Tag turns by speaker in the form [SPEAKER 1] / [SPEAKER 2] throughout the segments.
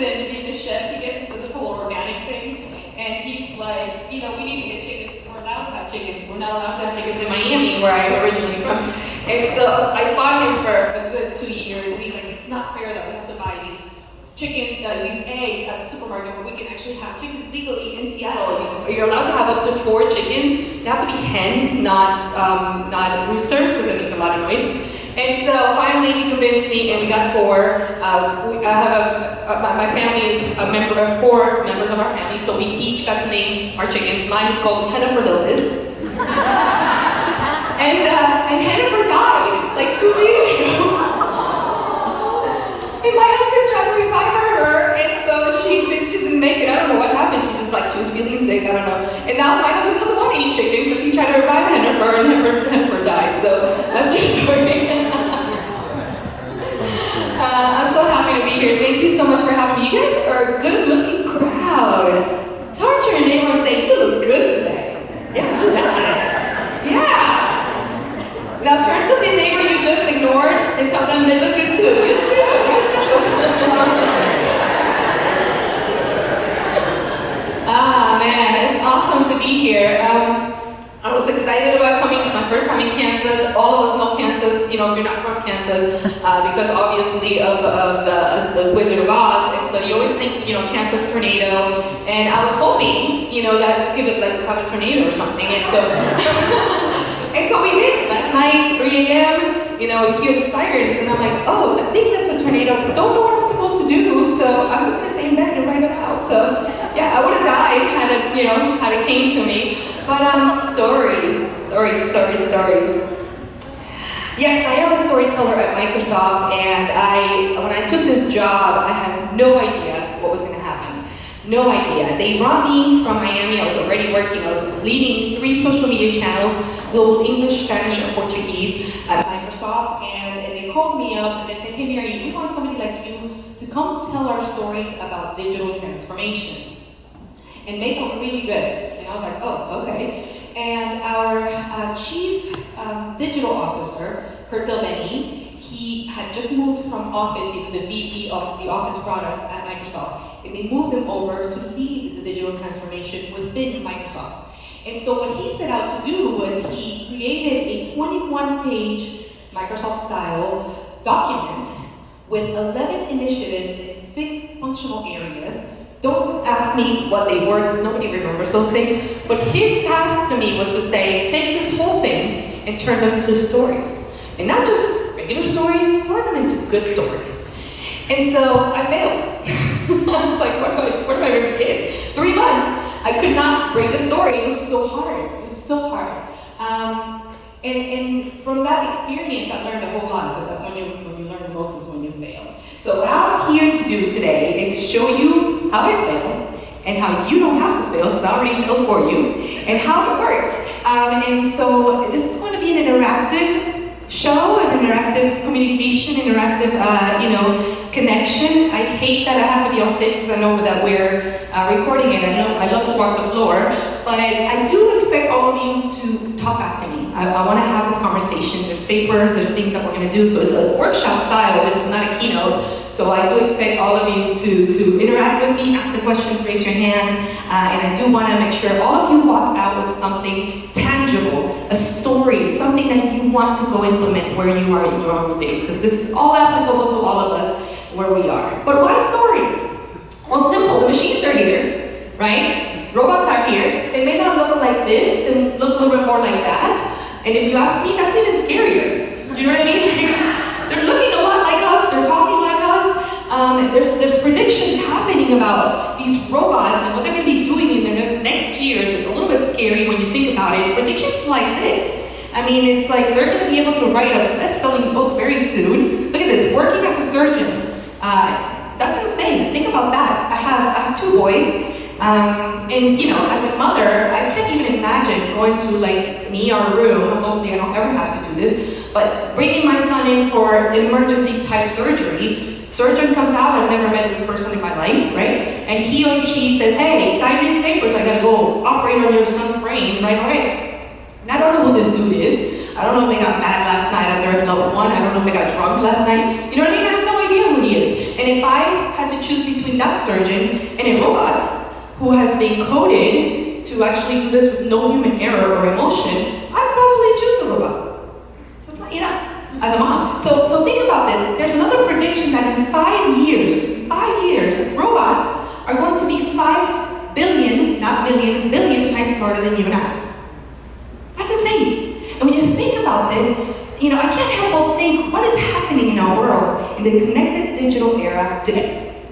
[SPEAKER 1] in being the chef, he gets into this whole organic thing, and he's like, we need to get chickens. We're allowed to have chickens. We're not allowed to have chickens in Miami, where I'm originally from. And so I fought him for a good 2 years, and he's like, it's not fair that we have to buy these these eggs at the supermarket, but we can actually have chickens legally in Seattle. You're allowed to have up to 4 chickens. They have to be hens, not roosters, because they make a lot of noise. And so finally he convinced me, and we got 4. My family is a member of 4 members of our family, so we each got to name our chickens. Mine is called Jennifer Lopez. and Jennifer died like 2 days ago. And my husband tried to revive her, and so she didn't make it. I don't know what happened. She was feeling sick, I don't know. And now my husband doesn't want to eat chicken because he tried to revive Jennifer, and Jennifer died. So that's your story. I'm so happy to be here. Thank you so much for having me. You guys are a good-looking crowd. Turn to your neighbor and say, you look good today. Yeah. Now turn to the neighbor you just ignored and tell them they look good too. Man, it's awesome to be here. I was excited about coming. It's my first time in Kansas. All of us know Kansas, if you're not from Kansas, because obviously of the Wizard of Oz, and so you always think, Kansas tornado, and I was hoping, that we could have a tornado or something, and so, and so we did. Last night, 3 a.m., you hear the sirens, and I'm like, oh, I think that's a tornado. Don't know what I'm supposed to do, so I'm just gonna stay in bed and write it out. So, yeah, I would have died had it came to me. But stories. Yes, I am a storyteller at Microsoft, and when I took this job, I had no idea what was going to happen. No idea. They brought me from Miami. I was already working. I was leading 3 social media channels, global English, Spanish, and Portuguese at Microsoft, and they called me up and they said, hey Miri, we want somebody like you to come tell our stories about digital transformation and make them really good. And I was like, oh, okay. And our chief digital officer, Kurt Delveni, he had just moved from office. He was the VP of the Office product at Microsoft. And they moved him over to lead the digital transformation within Microsoft. And so what he set out to do was he created a 21-page Microsoft-style document with 11 initiatives in 6 functional areas. Don't ask me what they were, because nobody remembers those things. But his task to me was to say, take this whole thing and turn them into stories. And not just regular stories, turn them into good stories. And so I failed. I was like, where do I even begin? 3 months. I could not break the story. It was so hard. It was so hard. And from that experience, I learned a whole lot, because that's when you learn the most is when you fail. So what I'm here to do today is show you how I failed, and how you don't have to fail, because I already failed for you, and how it worked. And so this is going to be an interactive show, an interactive communication, interactive, connection. I hate that I have to be on stage because I know that we're recording it. I love to walk the floor, but I do expect all of you to talk back to me. I want to have this conversation. There's papers, there's things that we're going to do, so it's a workshop style. This is not a keynote, so I do expect all of you to interact with me, ask the questions, raise your hands, and I do want to make sure all of you walk out with something tangible, a story, something that you want to go implement where you are in your own space, because this is all applicable to all of us where we are. But why stories? Well, simple. The machines are here, right? Robots are here. They may not look like this, they look a little bit more like that. And if you ask me, that's even scarier. Do you know what I mean? They're looking a lot like us, they're talking like us. There's predictions happening about these robots and what they're going to be doing in the next years. It's a little bit scary when you think about it. Predictions like this. I mean, it's like they're going to be able to write a best-selling book very soon. Look at this, working as a surgeon. That's insane. Think about that. I have 2 boys, and as a mother, I can't even imagine going to like an ER room. Hopefully, I don't ever have to do this. But bringing my son in for emergency type surgery. Surgeon comes out. I've never met this person in my life, right? And he or she says, "Hey, sign these papers. I gotta go operate on your son's brain right away." And I don't know who this dude is. I don't know if they got mad last night at their loved one. I don't know if they got drunk last night. You know what I mean? I have no idea who he is. And if I had to choose between that surgeon and a robot who has been coded to actually do this with no human error or emotion, I'd probably choose the robot. Just let you know, as a mom. So think about this. There's another prediction that in 5 years, robots are going to be 5 billion, not million, billion times smarter than you and I. That's insane. And when you think about this, I can't help but think, what is happening in our world in the connected digital era today?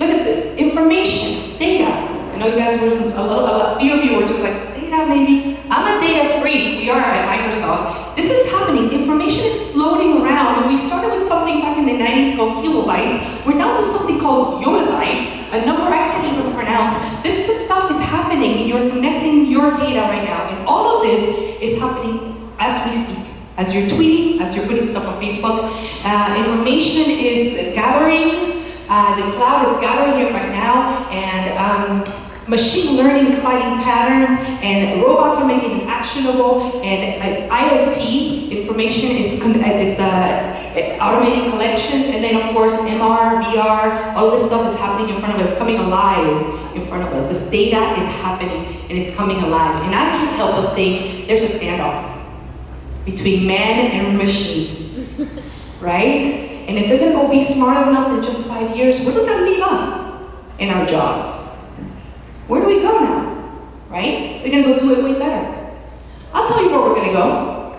[SPEAKER 1] Look at this, information, data. I know you guys were, a few of you were just like, data maybe? I'm a data freak, we are at Microsoft. This is happening, information is floating around, and we started with something back in the 90s called kilobytes. We're now to something called yottabyte, a number I can't even pronounce. This stuff is happening, and you're connecting your data right now, and all of this is happening as we speak. As you're tweeting, as you're putting stuff on Facebook, information is gathering, the cloud is gathering it right now, and machine learning is finding patterns, and robots are making it actionable, and IoT information is automating collections, and then of course MR, VR, all this stuff is happening in front of us, coming alive in front of us. This data is happening, and it's coming alive, and I can't help but think there's a standoff between man and machine, right? And if they're gonna go be smarter than us in just 5 years, where does that leave us in our jobs? Where do we go now, right? They're gonna go do it way better. I'll tell you where we're gonna go.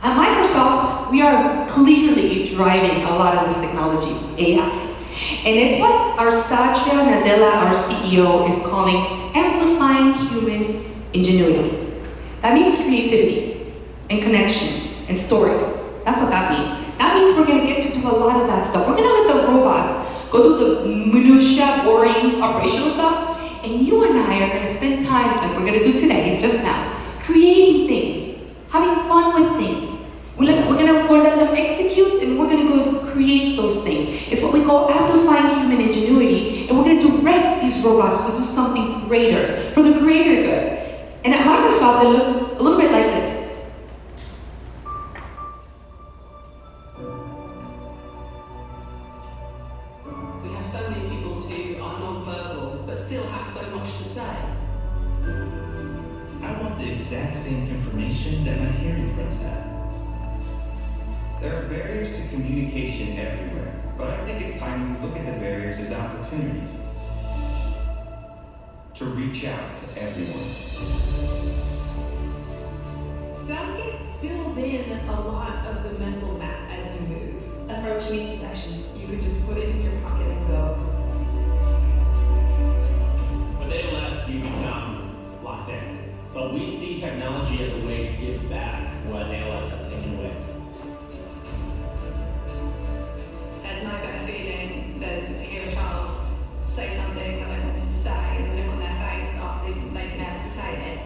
[SPEAKER 1] At Microsoft, we are clearly driving a lot of this technology, it's AI. And it's what our Satya Nadella, our CEO, is calling amplifying human ingenuity. That means creativity, and connection, and stories. That's what that means. That means we're gonna get to do a lot of that stuff. We're gonna let the robots go do the minutiae, boring, operational stuff, and you and I are gonna spend time, like we're gonna do today, just now, creating things, having fun with things. We're gonna let them execute, and we're gonna go create those things. It's what we call amplifying human ingenuity, and we're gonna direct these robots to do something greater, for the greater good. And at Microsoft, it looks a little bit like this.
[SPEAKER 2] So many people who are non-verbal but still have so much to say.
[SPEAKER 3] I want the exact same information that my hearing friends have.
[SPEAKER 4] There are barriers to communication everywhere, but I think it's time we look at the barriers as opportunities to reach out to everyone.
[SPEAKER 2] SoundScape fills in a lot of the mental map as you move.
[SPEAKER 5] Approach an intersection.
[SPEAKER 2] You could just put it in your pocket and go.
[SPEAKER 6] With ALS, you become locked in. But we see technology as a way to give back what ALS has taken away.
[SPEAKER 5] There's no better feeling than to hear a child say something that they wanted to say, and the look on their face after they've been able to say it.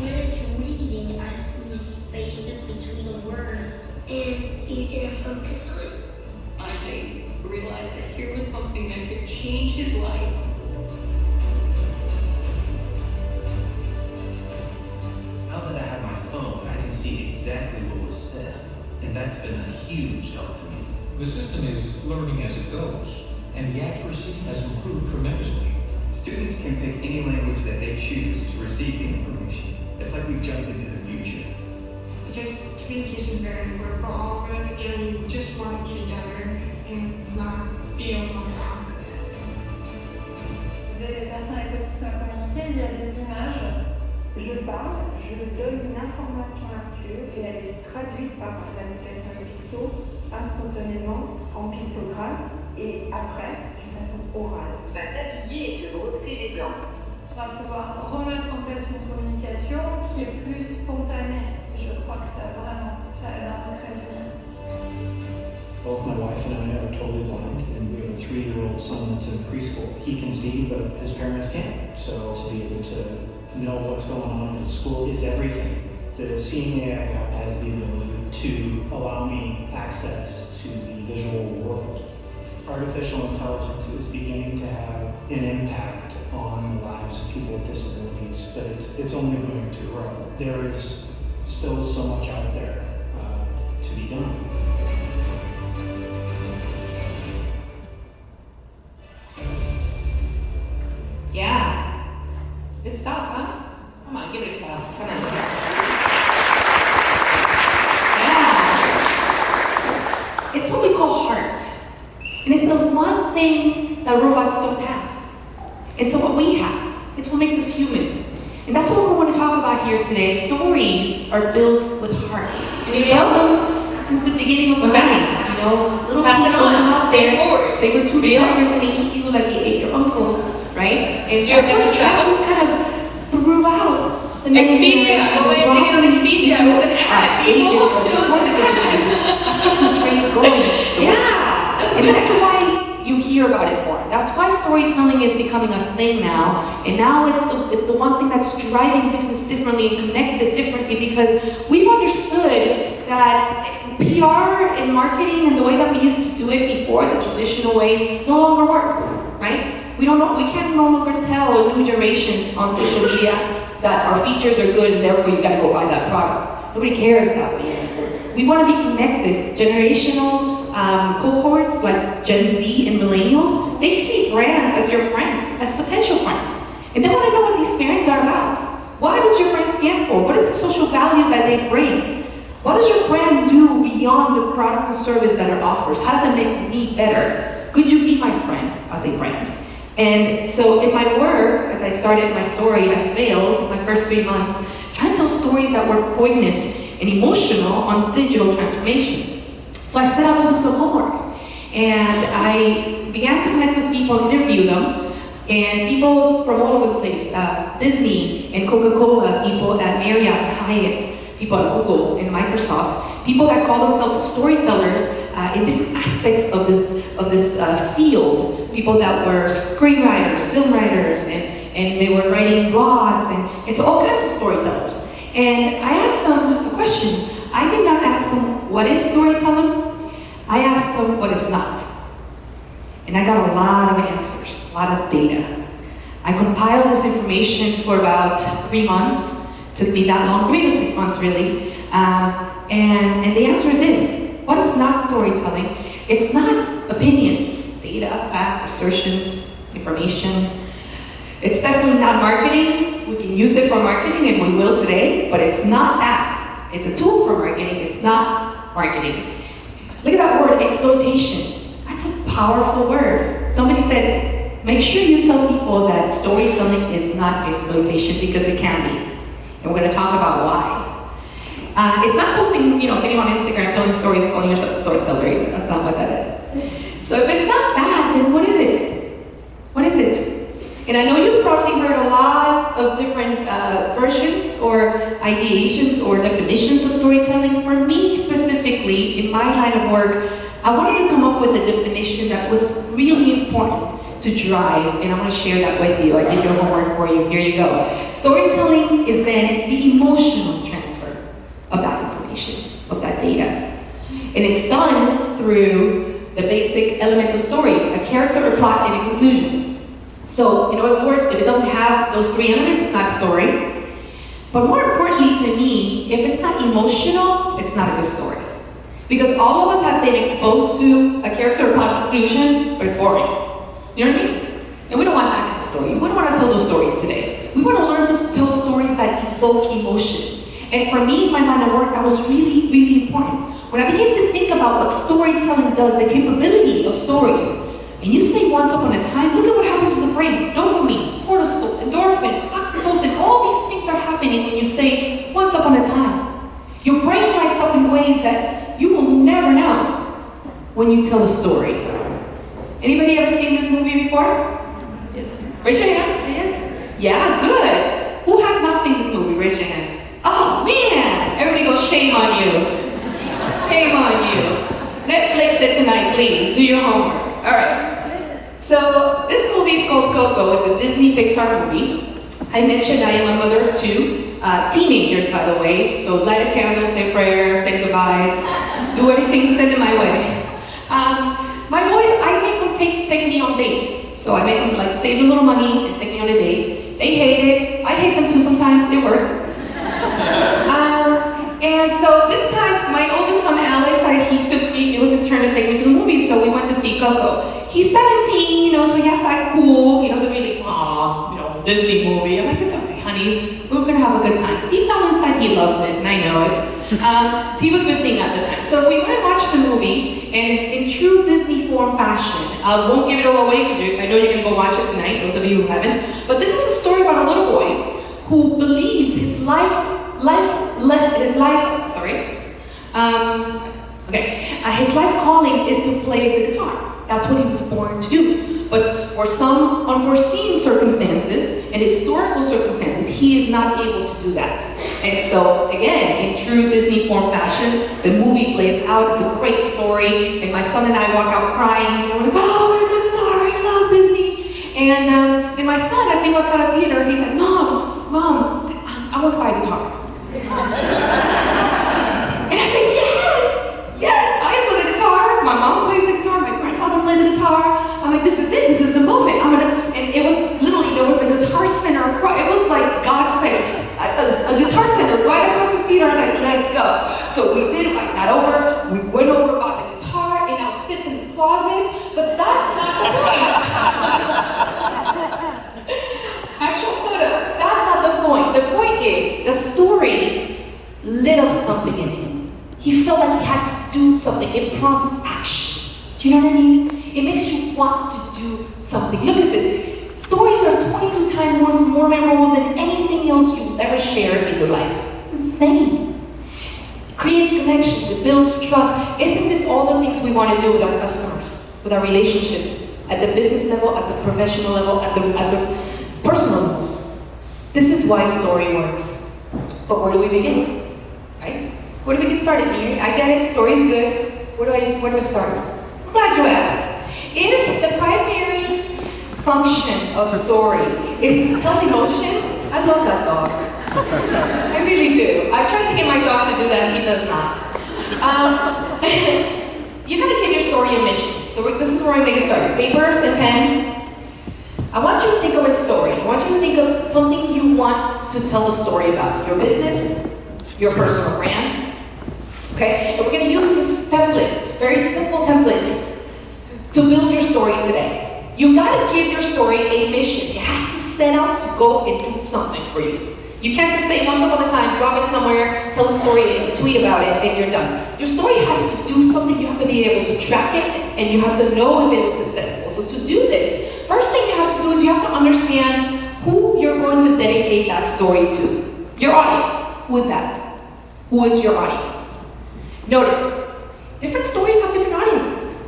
[SPEAKER 7] When it's reading, I see spaces between the words, and it's easier to focus on.
[SPEAKER 2] I realized that here was something that could change his life.
[SPEAKER 3] Now that I have my phone, I can see exactly what was said, and that's been a huge help to me.
[SPEAKER 8] The system is learning as it goes, and the accuracy has improved tremendously.
[SPEAKER 4] Students can pick any language that they choose to receive the information. It's like we've jumped into the future.
[SPEAKER 9] Because communication is very important for all of us, and we just want to be together and not feel left out.
[SPEAKER 5] Des personnes avec autisme à communiquer, il y a des images.
[SPEAKER 10] Je parle, je donne une information à Arthur et elle est traduite par l'application Picto instantanément en pictogramme et après d'une façon orale.
[SPEAKER 11] Va t'habiller et te brosser les dents.
[SPEAKER 5] On va pouvoir remettre en place une communication qui est plus spontanée. Je crois que ça aide à recréer du lien.
[SPEAKER 12] Both my wife and I are totally blind, and we have a 3-year-old son that's in preschool. He can see, but his parents can't. So to be able to know what's going on in school is everything. The Seeing AI app has the ability to allow me access to the visual world. Artificial intelligence is beginning to have an impact on the lives of people with disabilities, but it's only going to grow. There is still so much out there to be done.
[SPEAKER 1] And it's the one thing that robots don't have. It's what we have. It's what makes us human. And that's what we want to talk about here today. Stories are built with heart.
[SPEAKER 2] Anybody else?
[SPEAKER 1] Since the beginning of
[SPEAKER 2] What's
[SPEAKER 1] time.
[SPEAKER 2] that?
[SPEAKER 1] You know, little
[SPEAKER 2] Pass it
[SPEAKER 1] people
[SPEAKER 2] on.
[SPEAKER 1] out there,
[SPEAKER 2] Forward.
[SPEAKER 1] they were two
[SPEAKER 2] Anybody else?
[SPEAKER 1] tigers gonna eat you like you ate your uncle, right? And
[SPEAKER 2] Do you have
[SPEAKER 1] that's
[SPEAKER 2] tips to
[SPEAKER 1] what
[SPEAKER 2] travel?
[SPEAKER 1] just kind of throughout the next
[SPEAKER 2] Expedia,
[SPEAKER 1] generation.
[SPEAKER 2] go ahead and take it on Expedia with an ad, people.
[SPEAKER 1] Ages before the digital ages. Let's keep this phrase going.
[SPEAKER 2] Yeah, that's a
[SPEAKER 1] And
[SPEAKER 2] good
[SPEAKER 1] that's
[SPEAKER 2] ad.
[SPEAKER 1] why you hear about it more. That's why storytelling is becoming a thing now. And now it's the one thing that's driving business differently and connected differently, because we've understood that PR and marketing and the way that we used to do it before, the traditional ways, no longer work, right? We can't no longer tell new generations on social media that our features are good and therefore you gotta go buy that product. Nobody cares that way anymore. We want to be connected. Generational cohorts like Gen Z and millennials, they see brands as your friends, as potential friends. And they want to know what these brands are about. What does your brand stand for? What is the social value that they bring? What does your brand do beyond the product and service that it offers? How does it make me better? Could you be my friend as a brand? And so in my work, as I started my story, I failed my first 3 months trying to tell stories that were poignant and emotional on digital transformation. So I set out to do some homework. And I began to connect with people and interview them. And people from all over the place, Disney and Coca-Cola, people at Marriott and Hyatt, people at Google and Microsoft, people that call themselves storytellers in different aspects of this field. People that were screenwriters, film writers, and they were writing blogs, and so all kinds of storytellers. And I asked them a question. I did not ask them, what is storytelling? I asked them, what is not? And I got a lot of answers, a lot of data. I compiled this information for about 3 months. Took me that long, 3 to 6 months really. And they answered this. What is not storytelling? It's not opinions, data, fact, assertions, information. It's definitely not marketing. We can use it for marketing, and we will today, but it's not that. It's a tool for marketing, it's not marketing. Look at that word, exploitation. That's a powerful word. Somebody said, make sure you tell people that storytelling is not exploitation, because it can be. And we're gonna talk about why. It's not posting, getting on Instagram, telling stories, calling yourself a storyteller. That's not what that is. So if it's not that, then what is it? What is it? And I know you've probably heard a lot of different versions or ideations or definitions of storytelling. For me specifically, in my line of work, I wanted to come up with a definition that was really important to drive, and I'm going to share that with you. I did your homework for you. Here you go. Storytelling is then the emotional transfer of that information, of that data. And it's done through the basic elements of story, a character, a plot, and a conclusion. So, in other words, if it doesn't have those 3 elements, it's not a story. But more importantly to me, if it's not emotional, it's not a good story. Because all of us have been exposed to a character, plot, conclusion, but it's boring. You know what I mean? And we don't want that kind of story. We don't want to tell those stories today. We want to learn to tell stories that evoke emotion. And for me, in my line of work, that was really, really important. When I began to think about what storytelling does, the capability of stories, and you say once upon a time, look at what happens to the brain. Dopamine, cortisol, endorphins, oxytocin, all these things are happening when you say once upon a time. Your brain lights up in ways that you will never know when you tell a story. Anybody ever seen this movie before? Yes. Raise your hand. Yes? Yeah, good. Who has not seen this movie? Raise your hand. Oh man! Everybody go, shame on you. Shame on you. Netflix it tonight, please. Do your homework. All right. So this movie is called Coco. It's a Disney Pixar movie. I mentioned I am a mother of 2 teenagers, by the way. So light a candle, say prayers, say goodbyes, do anything, send it my way. My boys, I make them take me on dates. So I make them save a little money and take me on a date. They hate it. I hate them too sometimes. It works. And so this time, my oldest son Alex, it was his turn to take me to the movies, so we went to see Coco. He's 17, so he has to act cool. He doesn't really, Disney movie. I'm like, it's okay, honey. We're gonna have a good time. Deep down inside, he loves it, and I know it. So he was 15 at the time. So we went and watched the movie, and in true Disney form fashion, I won't give it all away because I know you're going to go watch it tonight, those of you who haven't. But this is a story about a little boy who believes his life calling is to play the guitar. That's what he was born to do. But for some unforeseen circumstances and historical circumstances, he is not able to do that. And so, again, in true Disney form fashion, the movie plays out. It's a great story, and my son and I walk out crying. We're like, oh, what a good story! I love Disney. And my son, as he walks out of the theater, he's like, Mom, I want to buy a guitar. And I said, yes, I play the guitar. My mom plays the guitar. My grandfather played the guitar. I'm like, this is it. This is the moment. And it was literally, there was a guitar center across. It was like God said, a guitar center right across the theater. I was like, let's go. So we did. I got over. We went over, bought the guitar, and now sits in his closet. But that's not the point. Actual photo. That's not the point. The point is, the story lit up something in him. He felt like he had to do something. It prompts action. Do you know what I mean? It makes you want to do something. Look at this. Stories are 22 times more memorable than anything else you've ever shared in your life. It's insane. It creates connections. It builds trust. Isn't this all the things we want to do with our customers, with our relationships, at the business level, at the professional level, at the personal level? This is why story works. But where do we begin? Right? Where do we get started, Miri? I get it, story's good. Where do I start? I'm glad you asked. If the primary function of story is to tell emotion, I love that dog. I really do. I've tried to get my dog to do that, he does not. You're gonna give your story a mission. So this is where I'm gonna start. Papers and pen. I want you to think of a story. I want you to think of something you want to tell a story about. Your business, your personal brand. Okay, and we're going to use this template, very simple template, to build your story today. You got to give your story a mission. It has to set out to go and do something for you. You can't just say once upon a time, drop it somewhere, tell a story, and tweet about it, and you're done. Your story has to do something. You have to be able to track it, and you have to know if it was successful. So to do this, first thing you have to do is you have to understand who you're going to dedicate that story to. Your audience. Who is that? Who is your audience? Notice, different stories have different audiences,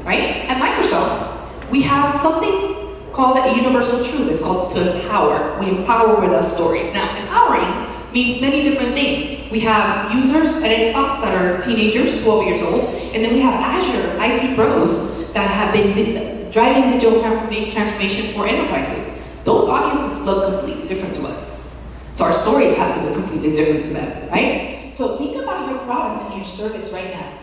[SPEAKER 1] right? At Microsoft, we have something called a universal truth. It's called to empower. We empower with a story. Now, empowering means many different things. We have users at Xbox that are teenagers, 12 years old, and then we have Azure IT pros that have been driving digital transformation for enterprises. Those audiences look completely different to us. So our stories have to look completely different to them, right? So think about your product and your service right now.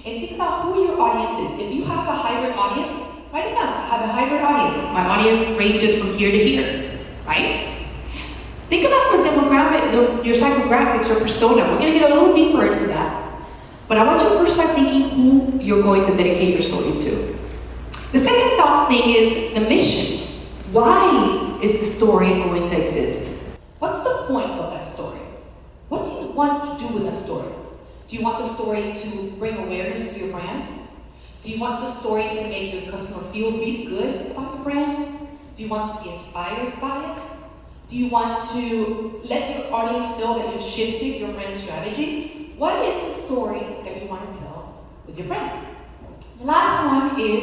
[SPEAKER 1] And think about who your audience is. If you have a hybrid audience, write it down. I have a hybrid audience. My audience ranges from here to here, right? Think about your demographic, your psychographics or persona. We're going to get a little deeper into that. But I want you to first start thinking who you're going to dedicate your story to. The second thought thing is the mission. Why is the story going to exist? What's the point of that story? What do you want to do with that story? Do you want the story to bring awareness to your brand? Do you want the story to make your customer feel really good about your brand? Do you want to be inspired by it? Do you want to let your audience know that you've shifted your brand strategy? What is the story that you want to tell with your brand? The last one is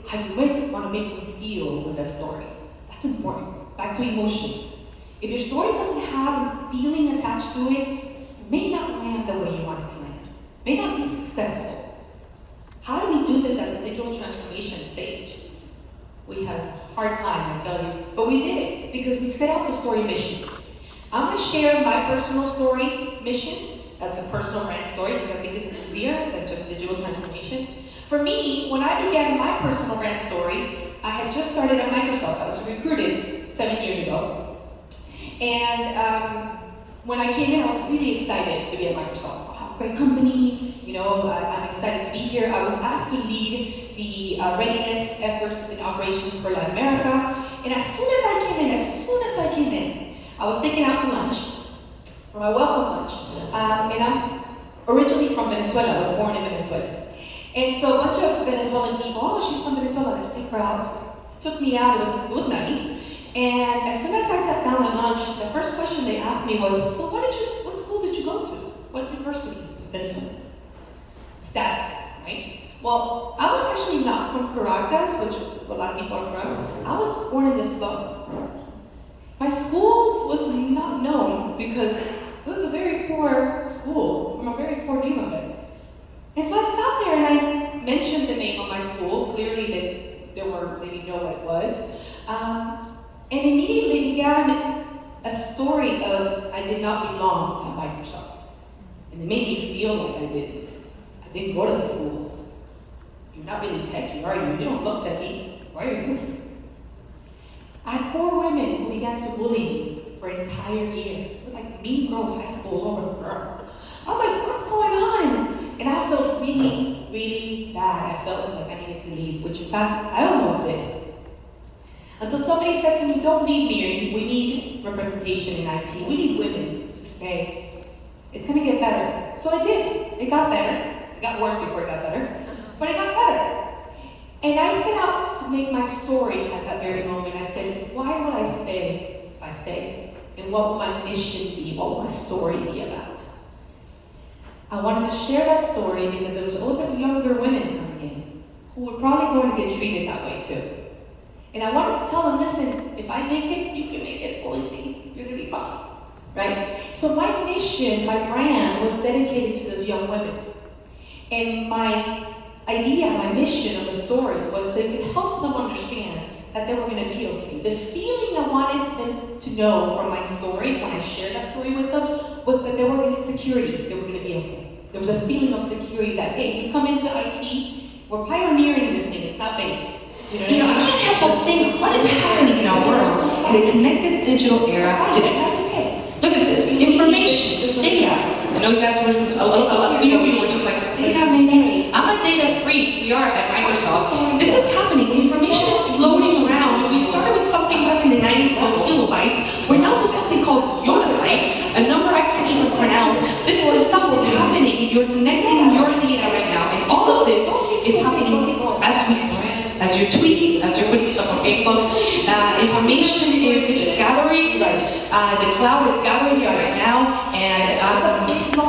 [SPEAKER 1] how you want to make them feel with that story. That's important. Back to emotions. If your story doesn't have a feeling attached to it, it may not land the way you want it to land. It may not be successful. How do we do this at the digital transformation stage? We had a hard time, I tell you, but we did it because we set out the story mission. I'm going to share my personal story mission. That's a personal brand story because I think it's easier than just digital transformation. For me, when I began my personal brand story, I had just started at Microsoft. I was recruited 7 years ago. And when I came in, I was really excited to be at Microsoft. Wow, great company, you know, I'm excited to be here. I was asked to lead the readiness efforts and operations for Latin America. And as soon as I came in, I was taken out to lunch, for my welcome lunch. And originally from Venezuela. I was born in Venezuela. And so a bunch of Venezuelan people, oh, she's from Venezuela, let's take her out. Took me out, it was nice. And as soon as I sat down at lunch, the first question they asked me was, so what school did you go to? What university? Venezuela. Status, right? Well, I was actually not from Caracas, which is where a lot of people are from. I was born in the slums. My school was not known because it was a very poor school from a very poor neighborhood. And so I sat there and I mentioned the name of my school. Clearly they didn't know what it was. And immediately began a story of I did not belong at Microsoft. And it made me feel like I didn't. I didn't go to the schools. You're not really techie, are you? You don't look techie. Why are you here? I had 4 women who began to bully me for an entire year. It was like Mean Girls High School over. I was like, what's going on? And I felt really, really bad. I felt like I needed to leave, which in fact, I almost did. Until somebody said to me, don't leave, Miri. We need representation in IT. We need women to stay. It's gonna get better. So I did. It got better. It got worse before it got better. But it got better. And I set out to make my story at that very moment. I said, why would I stay if I stay? And what will my mission be? What will my story be about? I wanted to share that story because there was older, younger women coming in who were probably going to get treated that way too. And I wanted to tell them, listen, if I make it, you can make it. Believe me, you're gonna be fine, right? So my mission, my brand was dedicated to those young women. And my idea, my mission of the story was to help them understand that they were going to be okay. The feeling I wanted them to know from my story, when I shared that story with them, was that they were going to get security, they were going to be okay. There was a feeling of security that, hey, you come into IT, we're pioneering this thing, it's not baked. You know, I can't help but think, what is happening in our world in the connected digital era today? That's okay. Look at this, information, data. I know you guys were, a lot of you were just like, data, I'm a data freak, we are at Microsoft. This is happening, information is floating around. We started with something back in the 90s called kilobytes. We're now to something called yottabyte, a number I can't even pronounce. This is the stuff that's happening. You're connecting your data right now, and all of this is happening as we speak. As you're tweeting, as you're putting stuff on Facebook, information is gathering, the cloud is gathering right now, and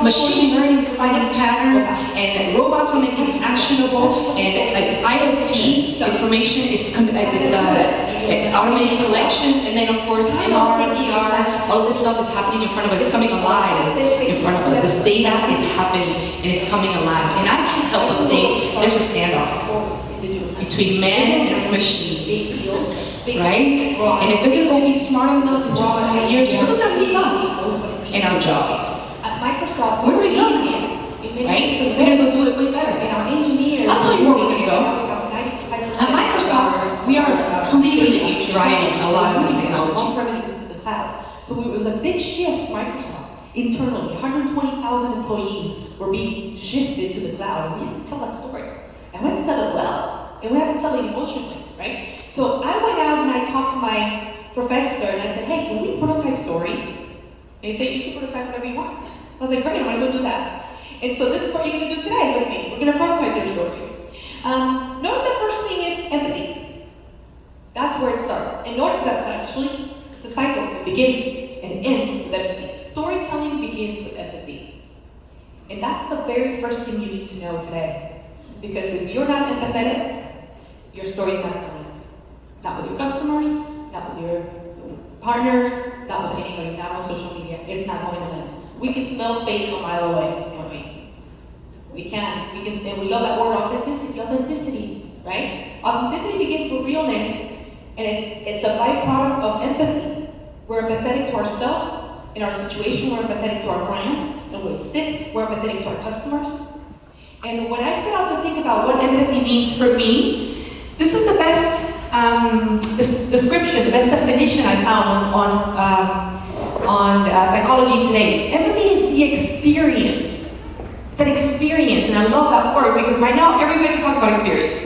[SPEAKER 1] machine learning is finding patterns, and robots are making it actionable, and IoT information is automating collections, and then of course MR, ER, all this stuff is happening in front of us. It's coming alive in front of us. This data is happening, and it's coming alive. And I can't help but think there's a standoff between man and machine, right? And if they're going to be smart enough in just 5 years, what does that leave us in our jobs? At Microsoft, where are we going? Right? We're going to go do it way better. And our engineers, I'll tell you where we're going to go. At Microsoft, we are clearly driving a lot of this technology on-premises to the cloud. So it was a big shift for Microsoft. Internally, 120,000 employees were being shifted to the cloud. And we had to tell that story. And we had to tell it well. And we have to tell it emotionally, right? So I went out and I talked to my professor and I said, hey, can we prototype stories? And he said, you can prototype whatever you want. So I was like, great, I'm gonna go do that. And so this is what you're gonna do today with me. We're gonna prototype your story. Notice the first thing is empathy. That's where it starts. And notice that actually, it's a cycle. It begins and ends with empathy. Storytelling begins with empathy. And that's the very first thing you need to know today. Because if you're not empathetic, your story's not going to land. Not with your customers, not with your partners, not with anybody, not on social media. It's not going to land. We can smell fake a mile away, can't we? We can. And we love that word authenticity, right? Authenticity begins with realness, and it's a byproduct of empathy. We're empathetic to ourselves, in our situation, we're empathetic to our brand, and we're empathetic to our customers. And when I set out to think about what empathy means for me, this is the best description, the best definition I found on Psychology Today. Empathy is the experience. It's an experience, and I love that word because right now everybody talks about experience,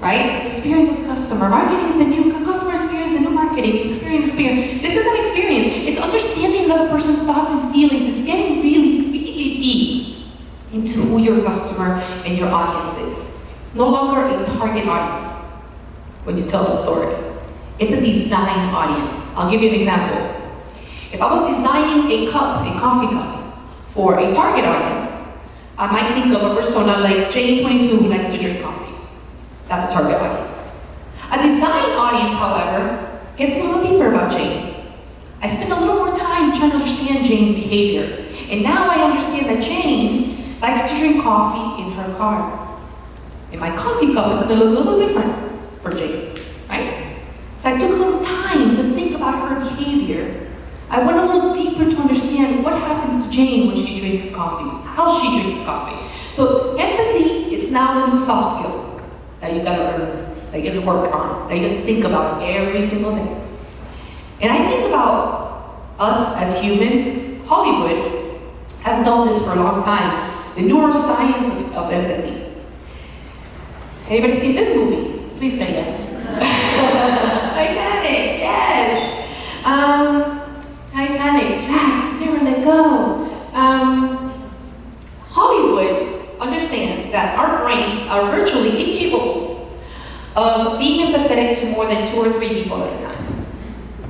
[SPEAKER 1] right? The experience of the customer. Marketing is the new customer experience, the new marketing experience. This is an experience. It's understanding another person's thoughts and feelings. It's getting really, really deep. into who your customer and your audience is. It's no longer a target audience when you tell the story. It's a design audience. I'll give you an example. If I was designing a cup, a coffee cup, for a target audience, I might think of a persona like Jane22 who likes to drink coffee. That's a target audience. A design audience, however, gets a little deeper about Jane. I spend a little more time trying to understand Jane's behavior. And now I understand that Jane likes to drink coffee in her car. And my coffee cup is going to look a little different for Jane, right? So I took a little time to think about her behavior. I went a little deeper to understand what happens to Jane when she drinks coffee, how she drinks coffee. So empathy is now the new soft skill that you gotta learn, that you gotta work on, that you gotta think about every single day. And I think about us as humans. Hollywood has known this for a long time, the neuroscience of empathy. Anybody seen this movie? Please say yes. Titanic, yes. Titanic, Jack, never let go. Hollywood understands that our brains are virtually incapable of being empathetic to more than 2 or 3 people at a time,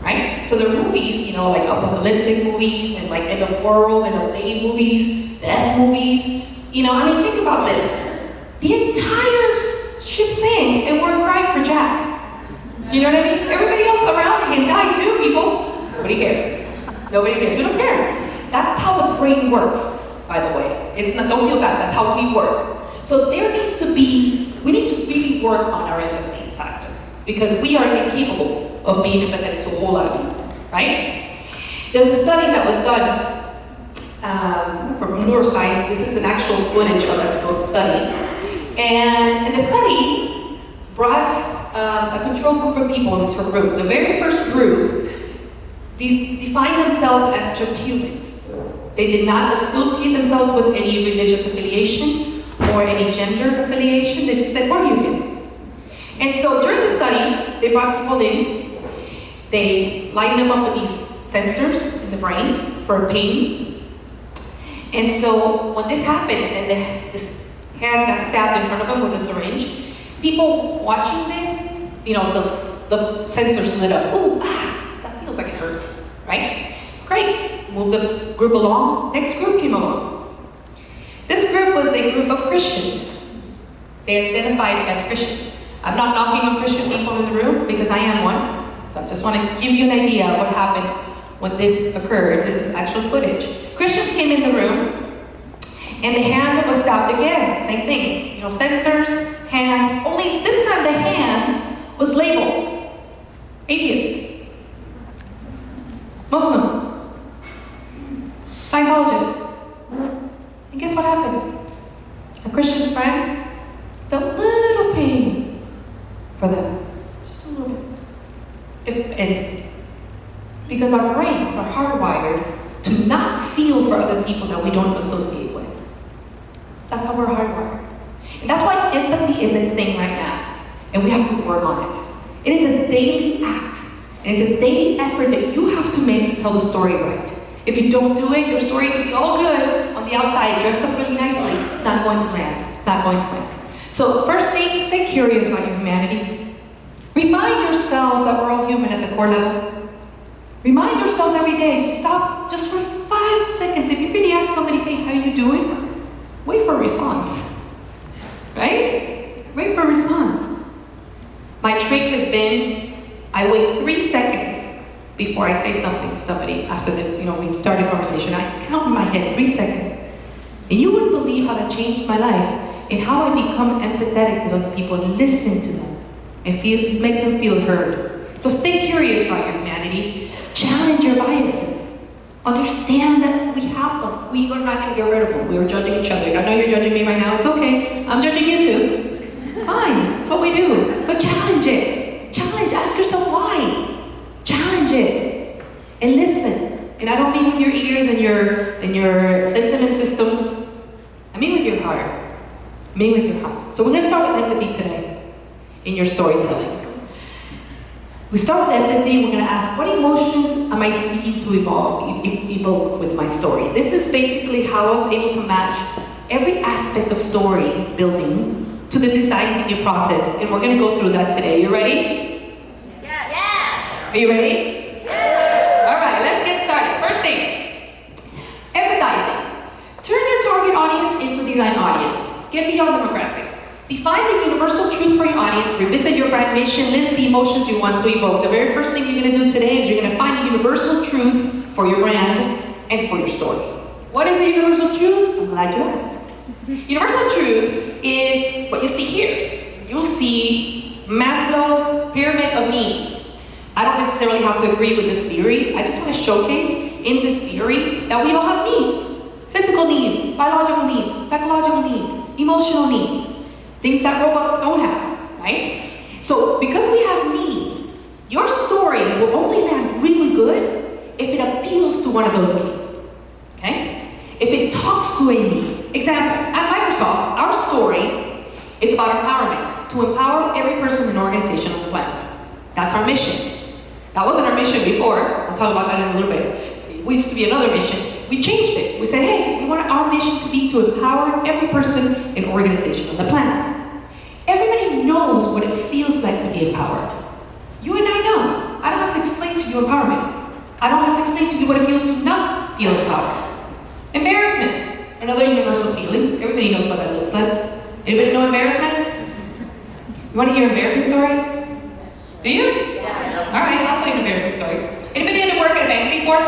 [SPEAKER 1] right? So the movies, you know, like apocalyptic movies and like end of world, end of day movies, death movies, you know, I mean, think about this. The entire ship sank and we're crying for Jack. Do you know what I mean? Everybody else around him died too, people. Nobody cares. Nobody cares. We don't care. That's how the brain works, by the way. It's not, don't feel bad. That's how we work. So there needs to be, we need to really work on our empathy factor because we are incapable of being empathetic to a whole lot of people, right? There's a study that was done from neuroscience. This is an actual footage of that study. And the study brought a control group of people into a room. The very first group defined themselves as just humans. They did not associate themselves with any religious affiliation or any gender affiliation. They just said, we're human. And so during the study, they brought people in. They lined them up with these sensors in the brain for pain. And so when this happened and this hand got stabbed in front of them with a syringe, people watching this, you know, the sensors lit up. Ooh, that feels like it hurts, right? Great, move the group along. Next group came along. This group was a group of Christians. They identified as Christians. I'm not knocking on Christian people in the room because I am one. So I just want to give you an idea of what happened when this occurred. This is actual footage. Christians came in the room and the hand was stabbed again. Same thing, you know, sensors, hand, only this time the hand was labeled atheist, Muslim, Scientologist. And guess what happened? A Christian's friends felt little pain for them, just a little bit. Because our brains are hardwired to not feel for other people that we don't associate with. That's how we're hardwired. And that's why empathy is a thing right now. And we have to work on it. It is a daily act. And it's a daily effort that you have to make to tell the story right. If you don't do it, your story can be all good on the outside, dressed up really nicely. It's not going to land. It's not going to land. So first thing, stay curious about your humanity. Remind yourselves that we're all human at the core level. Remind yourselves every day to stop just for 5 seconds. If you really ask somebody, hey, how you doing? Wait for a response. Right? Wait for a response. My trick has been, I wait 3 seconds before I say something to somebody after we started a conversation. I count in my head 3 seconds. And you wouldn't believe how that changed my life and how I become empathetic to other people and listen to them and make them feel heard. So stay curious about your humanity. Challenge your biases. Understand that we have them. We are not going to get rid of them. We are judging each other. I know you're judging me right now. It's okay. I'm judging you too. It's fine. It's what we do. But challenge it. Challenge. Ask yourself why. Challenge it. And listen. And I don't mean with your ears and your sentiment systems. I mean with your heart. I mean with your heart. So we're going to start with empathy today in your storytelling. We start with empathy. We're going to ask, what emotions am I seeking to evoke with my story? This is basically how I was able to match every aspect of story building to the design thinking process, and we're going to go through that today. You ready?
[SPEAKER 7] Yes.
[SPEAKER 1] Are you ready? Yes. All right, let's get started. First thing, empathizing. Turn your target audience into design audience. Get beyond demographics. Define the universal truth for your audience. Revisit your brand mission. List the emotions you want to evoke. The very first thing you're going to do today is you're going to find the universal truth for your brand and for your story. What is the universal truth? I'm glad you asked. Universal truth is what you see here. You'll see Maslow's pyramid of needs. I don't necessarily have to agree with this theory. I just want to showcase in this theory that we all have needs. Physical needs, biological needs, psychological needs, emotional needs. Things that robots don't have, right? So because we have needs, your story will only land really good if it appeals to one of those needs, okay? If it talks to a need. Example, at Microsoft, our story is about empowerment, to empower every person in an organization on the planet. That's our mission. That wasn't our mission before. I'll talk about that in a little bit. We used to be another mission. We changed it. We said, hey, we want our mission to be to empower every person in an organization on the planet. Everybody knows what it feels like to be empowered. You and I know. I don't have to explain to you empowerment. I don't have to explain to you what it feels to not feel empowered. Embarrassment, another universal feeling. Everybody knows what that looks like. Anybody know embarrassment? You want to hear an embarrassing story? Do you?
[SPEAKER 7] Yes.
[SPEAKER 1] All right, I'll tell you an embarrassing story. Anybody had to work at a bank before?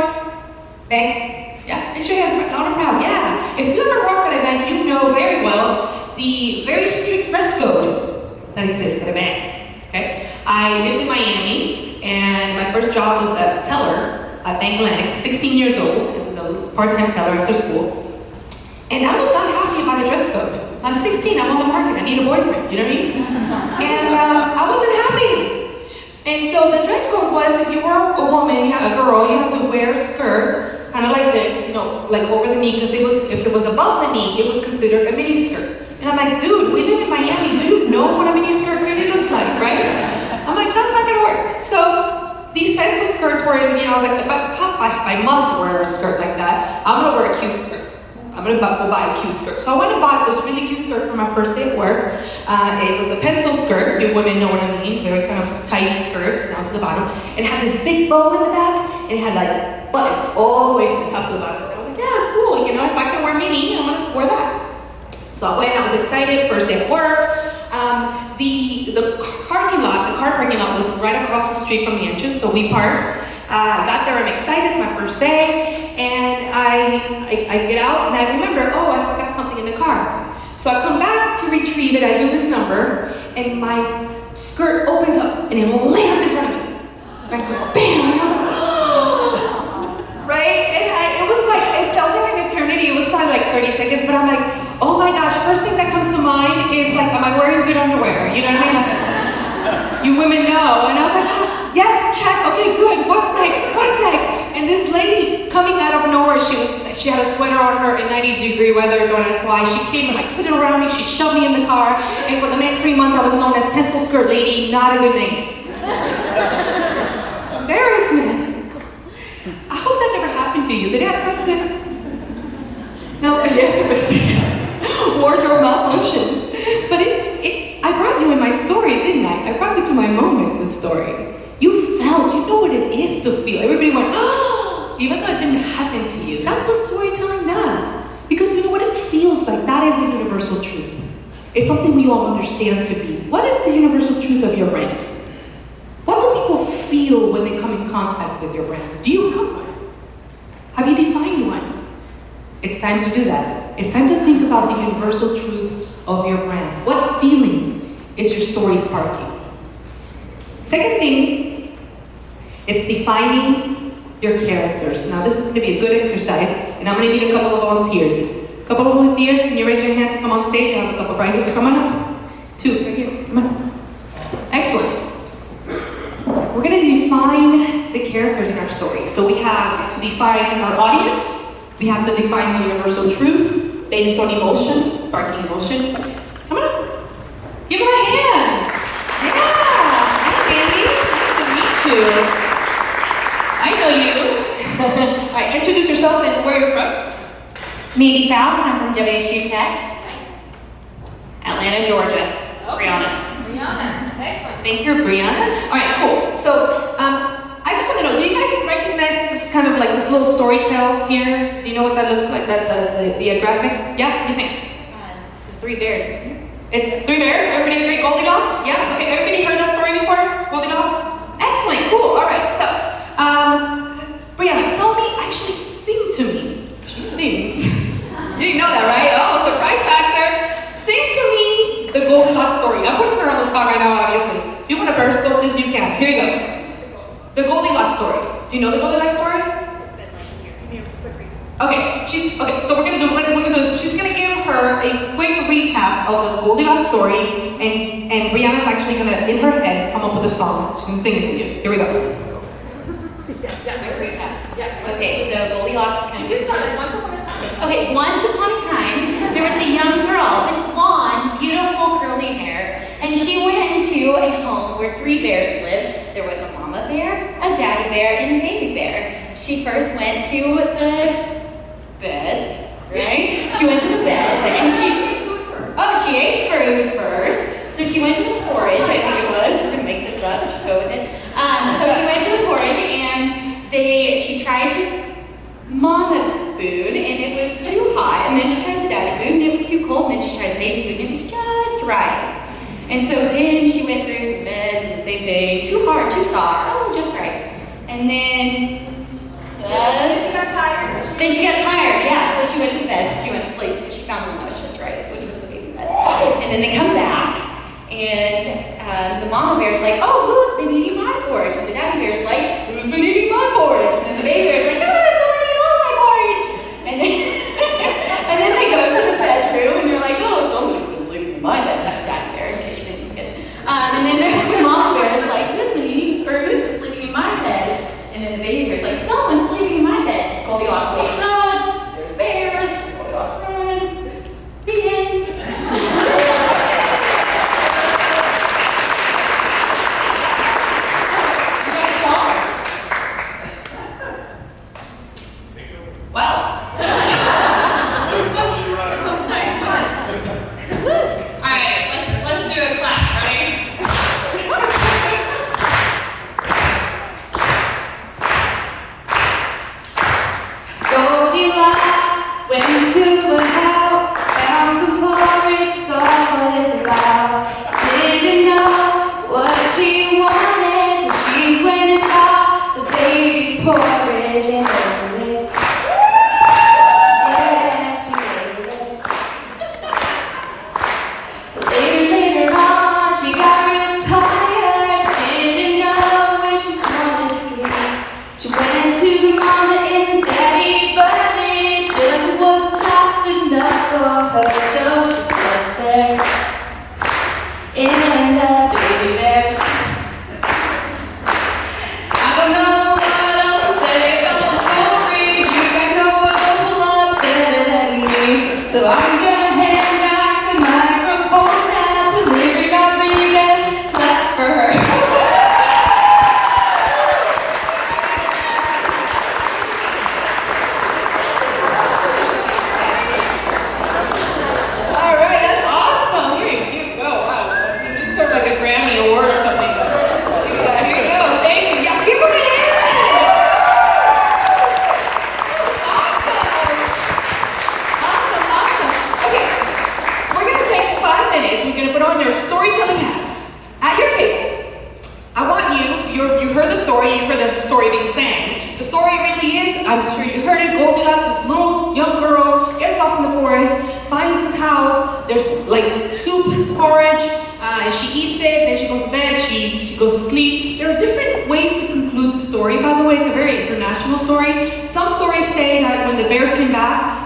[SPEAKER 1] Bank? Yeah, raise your hand, loud and proud. Yeah. If you ever work at a bank, you know very well the very strict dress code that exists at a bank. Okay? I lived in Miami, and my first job was a teller at Bank Atlantic, 16 years old. I was a part-time teller after school. And I was not happy about a dress code. I'm 16, I'm on the market, I need a boyfriend, you know what I mean? And I wasn't happy. And so the dress code was, if you were a woman, a girl, you had to wear a skirt, kind of like this, you know, like over the knee, because if it was above the knee, it was considered a mini skirt. And I'm like, dude, we live in Miami, do you know what a mini skirt really looks like, right? I'm like, that's not gonna work. So these pencil skirts were, you know, I was like, if I must wear a skirt like that, I'm gonna wear a cute skirt. I'm gonna go buy a cute skirt. So I went and bought this really cute skirt for my first day at work. It was a pencil skirt, you women know what I mean, very kind of tight skirt down to the bottom. It had this big bow in the back, and it had like buttons all the way from the top to the bottom. And I was like, yeah, cool, you know, if I can wear mini, I'm gonna wear that. So I went, I was excited, first day at work. The car parking lot was right across the street from the entrance, so we parked. I got there, I'm excited, it's my first day, and I get out and I remember, oh, I forgot something in the car. So I come back to retrieve it, I do this number, and my skirt opens up and it lands in front of me. And I just bam, and I was like, oh, right? And it was like, it felt like an eternity, it was probably like 30 seconds, but I'm like, oh my gosh, first thing that comes to mind is like, am I wearing good underwear? You know what I mean? You women know. And I was like, yes, check, okay, good, what's next? And this lady coming out of nowhere, she had a sweater on her in 90-degree weather, don't ask why. She came and like put it around me, she shoved me in the car, and for the next 3 months I was known as Pencil Skirt Lady, not a good name. Embarrassment. I hope that never happened to you. Did it happen to you? No, yes. Wardrobe malfunctions. But I brought you in my story, didn't I? I brought you to my moment with story. You felt, you know what it is to feel. Everybody went, oh, even though it didn't happen to you. That's what storytelling does. Because we know what it feels like. That is the universal truth. It's something we all understand to be. What is the universal truth of your brand? What do people feel when they come in contact with your brand? Do you have one? Have you defined one? It's time to do that. It's time to think about the universal truth of your brand. What feeling is your story sparking? Second thing, it's defining your characters. Now this is going to be a good exercise, and I'm going to need a couple of volunteers. A couple of volunteers, can you raise your hands and come on stage? I have a couple prizes, so come on up. 2, right here, come on. Excellent. We're going to define the characters in our story. So we have to define our audience, we have to define the universal truth based on emotion, sparking emotion. Come on, give them a hand. Yeah, hi Andy, nice to meet you. I know you. All right, introduce yourself and where you're from.
[SPEAKER 13] Miri, I'm from WSU Tech. Atlanta, Georgia. Brianna.
[SPEAKER 1] Brianna, excellent.
[SPEAKER 13] Thank you, Brianna.
[SPEAKER 1] All right, cool. So, I just want to know, do you guys recognize this kind of like this little story tell here? Do you know what that looks like, the graphic? Yeah, what do you think?
[SPEAKER 13] It's the 3 bears, isn't it?
[SPEAKER 1] It's 3 bears? Everybody agree? Goldilocks? Yeah? Okay, everybody heard that story before? Goldilocks? Excellent, cool. All right, so, Brianna, tell me, actually sing to me. She sings. You didn't know that, right? Oh, surprise factor. Sing to me the Goldilocks story. I'm putting her on the spot right now, obviously. If you want to periscope this, you can. Here you go. The Goldilocks story. Do you know the Goldilocks story? Okay, so what we're gonna do is she's gonna give her a quick recap of the Goldilocks story, and Brianna's actually gonna, in her head, come up with a song. She's gonna sing it to you. Here we go.
[SPEAKER 13] Okay, so Goldilocks kind of just started once upon a time. Okay, once upon a time, there was a young girl with blonde, beautiful curly hair, and she went into a home where 3 bears lived. There was a mama bear, a daddy bear, and a baby bear. She first went to the beds, right? She went to the beds, and she ate food first. So she went to the porridge, I think it was. We're gonna make this up, just go with it. So she went to the porridge, and she tried the mama food, and it was too hot. And then she tried the daddy food, and it was too cold. And then she tried the baby food, and it was just right. And so then she went through to the beds, and the same thing, too hard, too soft, oh, just right. And then she got tired. Then she got tired, yeah. So she went to the beds, she went to sleep, because she found one that was just right, which was the baby bed. And then they come back, and the mama bear's like, oh, who's been eating my porridge? And the daddy bear's like, who's been eating my porridge? And then the baby bear's like, oh, someone ate all my porridge. And then, and then they go to the bedroom, and they're like, oh, somebody's been sleeping in my bed. That's daddy bear, in case you didn't get it. And then the mama bear is like, who's been sleeping in my bed? And then the baby bear's like, someone's sleeping in my bed. Goldilocks wakes up, there's bears, Goldilocks runs, the end.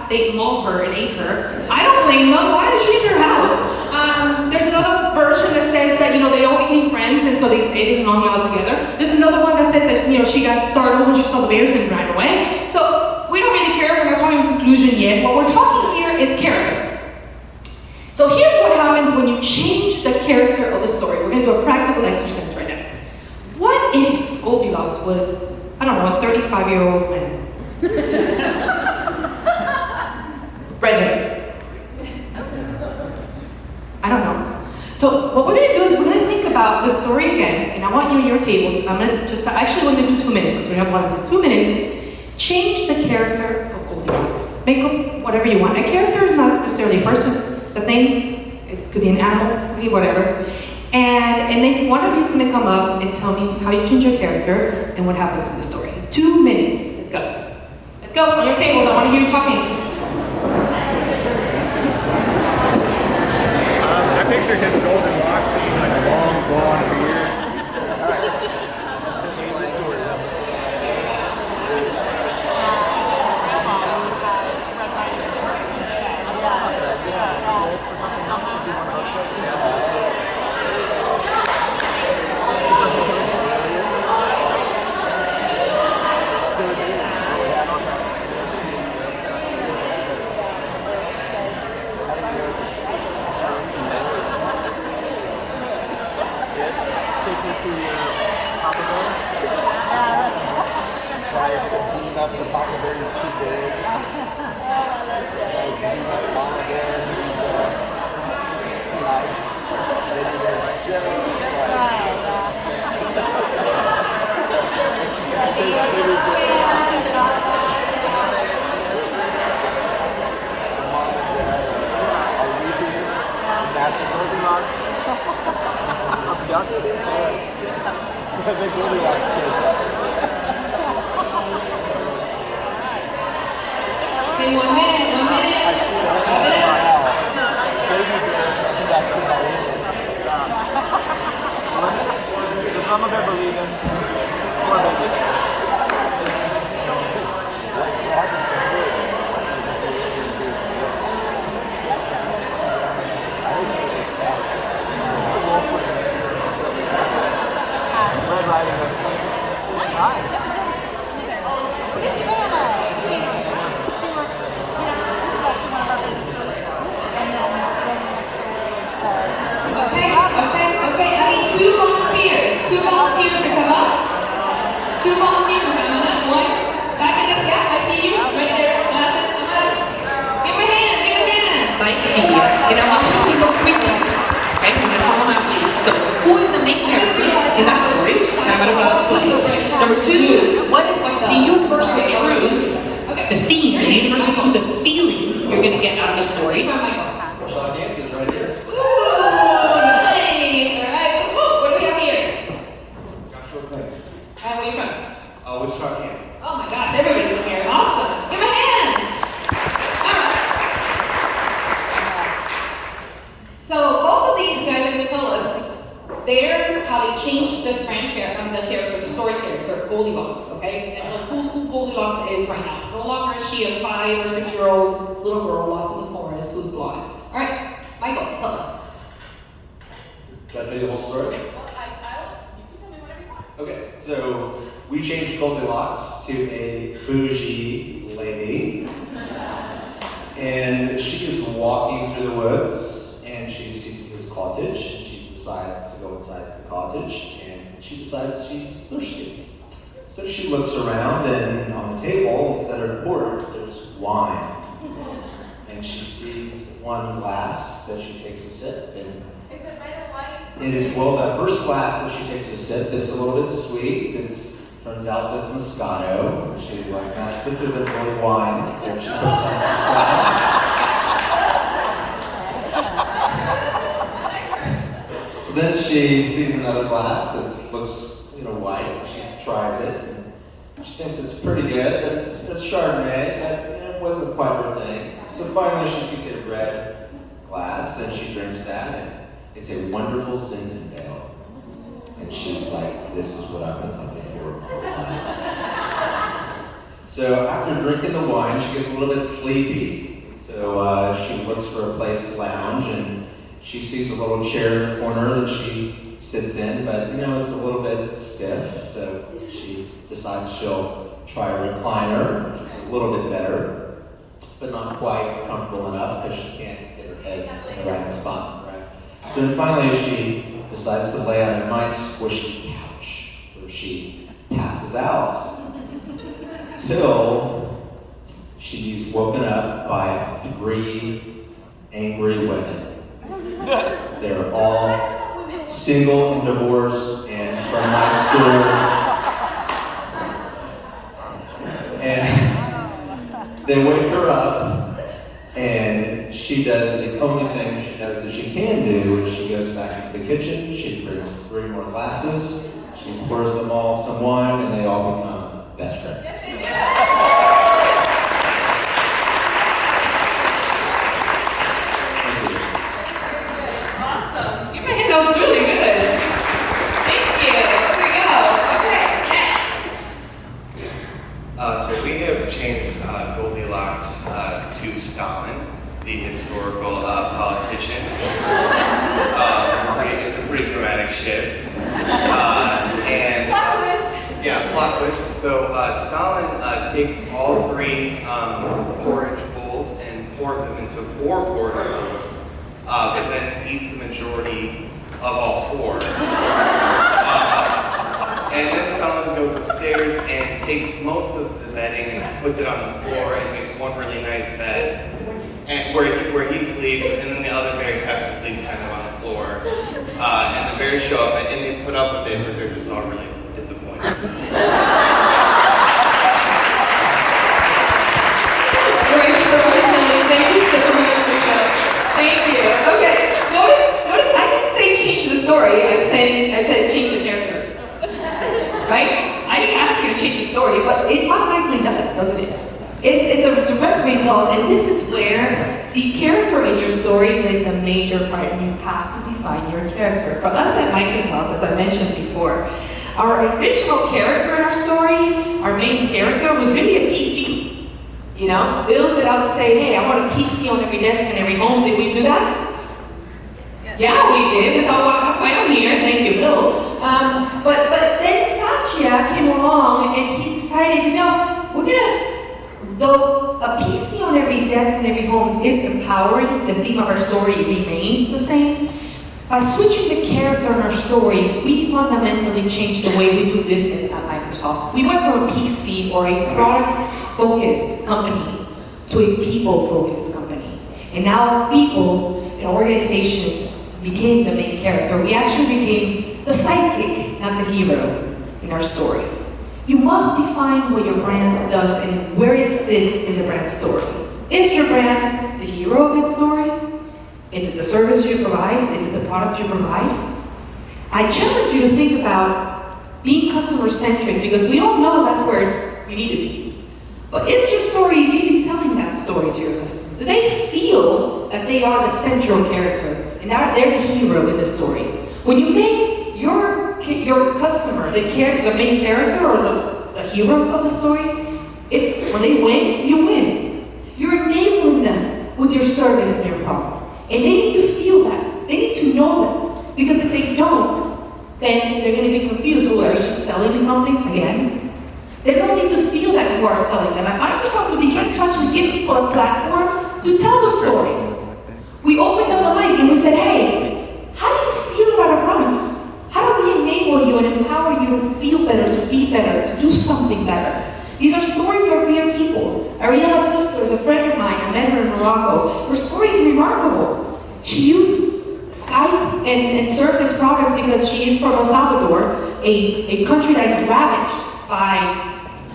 [SPEAKER 1] They mauled her and ate her. I don't blame them. Why did she eat her house? There's another version that says that, they all became friends and so they stayed and hung out together. There's another one that says that, she got startled when she saw the bears and ran away. So we don't really care. We're not talking conclusion yet. What we're talking here is character. So here's what happens when you change the character of the story. We're going to do a practical exercise right now. What if Goldilocks was, I don't know, a 35-year-old man? red hair. I don't know. So what we're gonna do is we're gonna think about the story again, and I want you in your tables. I'm gonna actually we're gonna do 2 minutes because we have 2 minutes. Change the character of Goldilocks. Make up whatever you want. A character is not necessarily a person, it's a thing. It could be an animal, it could be whatever. And then one of you is gonna come up and tell me how you change your character and what happens in the story. 2 minutes. Let's go. Let's go on your tables. I want to hear you talking.
[SPEAKER 14] I picture his golden locks being like a long blonde beard. Alright. Change the story. For something else to be one of those things. Take me to your Papa Bear. Tries to beat up the Papa Bear, he's too big. Tries to beat up Mama Bear, she's too nice. Then you go just right. And she tastes really good. Mom and Dad are weeping. That's Goldilocks. Ducks, bears. The Goldilocks chase up.
[SPEAKER 1] Okay, 1 minute, 1 minute.
[SPEAKER 14] I see that now. Baby bear coming back to my windows. Does Mama Bear believe in? Poor baby. Red Riding Hood. Hi.
[SPEAKER 15] This is Anna. She works, this is actually one of our businesses. And then building next door. So she's
[SPEAKER 1] Okay. I need 2 volunteers. 2 volunteers to come up. 2 volunteers to come up. 1. Back in the gap. I see you. Right there. Glasses. Come on. Give me a hand. Give me a hand. Nice to meet you. And I want you to go quickly. Okay? I'm going to call them out. So, who is the main character in that story? I'm about to explain. Number 2, what is the universal truth, the theme, the universal truth, the feeling you're going to get out of the story?
[SPEAKER 4] Shot Dance is right here.
[SPEAKER 1] Ooh, nice! Alright, what do we have here?
[SPEAKER 4] Joshua Clinton.
[SPEAKER 1] Where are you from?
[SPEAKER 4] Wichita, Kansas.
[SPEAKER 1] Oh my gosh, everybody's from here. Awesome. Give him a hand! Alright. So, both of these guys are going to tell us how they changed the character, the story character, Goldilocks, okay? And who Goldilocks is right now. No longer is she a 5 or 6 year old little girl lost in the forest who's blind. Alright, Michael, tell us.
[SPEAKER 4] Should I tell you the whole story? Okay, so we changed Goldilocks to a bougie lady. And she is walking through the woods and she sees this cottage. She decides to go inside the cottage and she decides she's thirsty. So she looks around and on the table, instead of port, there's wine. And she sees one glass that she takes a sip and
[SPEAKER 15] Is it red or white?
[SPEAKER 4] it is, well, that first glass that she takes a sip, it's a little bit sweet. Turns out it's Moscato. She's like, nah, this isn't really wine, so she puts some Moscato. So then she sees another glass that looks, white. She tries it. And she thinks it's pretty good, but it's Chardonnay, but it wasn't quite her thing. So finally she sees a red glass and she drinks that, and it's a wonderful Zinfandel. And she's like, this is what I've been looking for my whole life. So after drinking the wine, she gets a little bit sleepy. So she looks for a place to lounge, and she sees a little chair in the corner that she sits in, but it's a little bit stiff. So she decides she'll try a recliner, which is a little bit better, but not quite comfortable enough because she can't get her head in the right spot. Right? So then finally she decides to lay on a nice squishy couch where she passes out till she's woken up by 3 angry women. They're all single and divorced and from my school. And they wake her up and she does the only thing she knows that she can do is she goes back into the kitchen, she brings 3 more glasses, she pours them all some wine, and they all become best friends.
[SPEAKER 1] Awesome. Give my hand, that was really good. Thank you. There we go. Okay, next.
[SPEAKER 16] So we have changed Goldilocks to Stalin, the historical politician. It's a pretty dramatic shift. And
[SPEAKER 1] plot twist.
[SPEAKER 16] Yeah, plot twist. So Stalin takes all 3 porridge bowls and pours them into 4 porridge bowls, but then eats the majority of all 4. And then Stalin goes upstairs and takes most of the bedding and puts it on the floor and makes one really nice bed, and where he sleeps, and then the other bears have to sleep kind of on the floor. And the bears show up and they put up with it, but they're just all really disappointed.
[SPEAKER 1] Great storytelling. Thank you so much. Thank you. Okay. Notice I didn't say change the story. I said change the character. Right? I didn't ask you to change the story, but it automatically does, doesn't it? It's a direct result, and this is where the character in your story plays a major part, and you have to define your character. For us at Microsoft, as I mentioned before, our original character in our story, our main character, was really a PC. You know, Bill set out to say, hey, I want a PC on every desk in every home. Did we do that? Yeah, we did. So that's why I'm here. Thank you, Bill. But then Satya came along and he decided, you know, we're gonna, though a PC on every desk in every home is empowering, the theme of our story remains the same. By switching the character in our story, we fundamentally changed the way we do business at Microsoft. We went from a PC or a product-focused company to a people-focused company. And now people and organizations became the main character. We actually became the sidekick, not the hero in our story. You must define what your brand does and where it sits in the brand story. Is your brand the hero of its story? Is it the service you provide? Is it the product you provide? I challenge you to think about being customer-centric because we all know that's where we need to be. But is your story really telling that story to your customer? Do they feel that they are the central character and that they're the hero in the story? When you make your customer the main character or the hero of the story, it's when they win, you win. You're enabling them with your service and your product. And they need to feel that. They need to know that. Because if they don't, then they're going to be confused. Oh, are you just selling me something again? They don't need to feel that you are selling them. At Microsoft, we began to give people a platform to tell the stories. We opened up the mic and we said, hey, how do you feel about our products? How do we enable you and empower you to feel better, to be better, to do something better? These are stories of real people. Ariela's sister is a friend of mine. I met her in Morocco. Her story is remarkable. She used Skype and Surface products because she is from El Salvador, a country that is ravaged by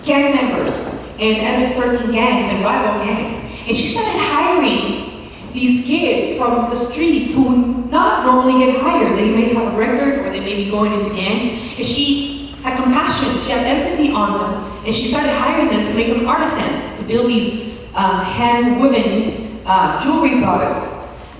[SPEAKER 1] gang members and MS-13 gangs and rival gangs. And she started hiring these kids from the streets who not normally get hired. They may have a record or they may be going into gangs. And she had compassion, she had empathy on them, and she started hiring them to make them artisans, to build these hand-woven jewelry products.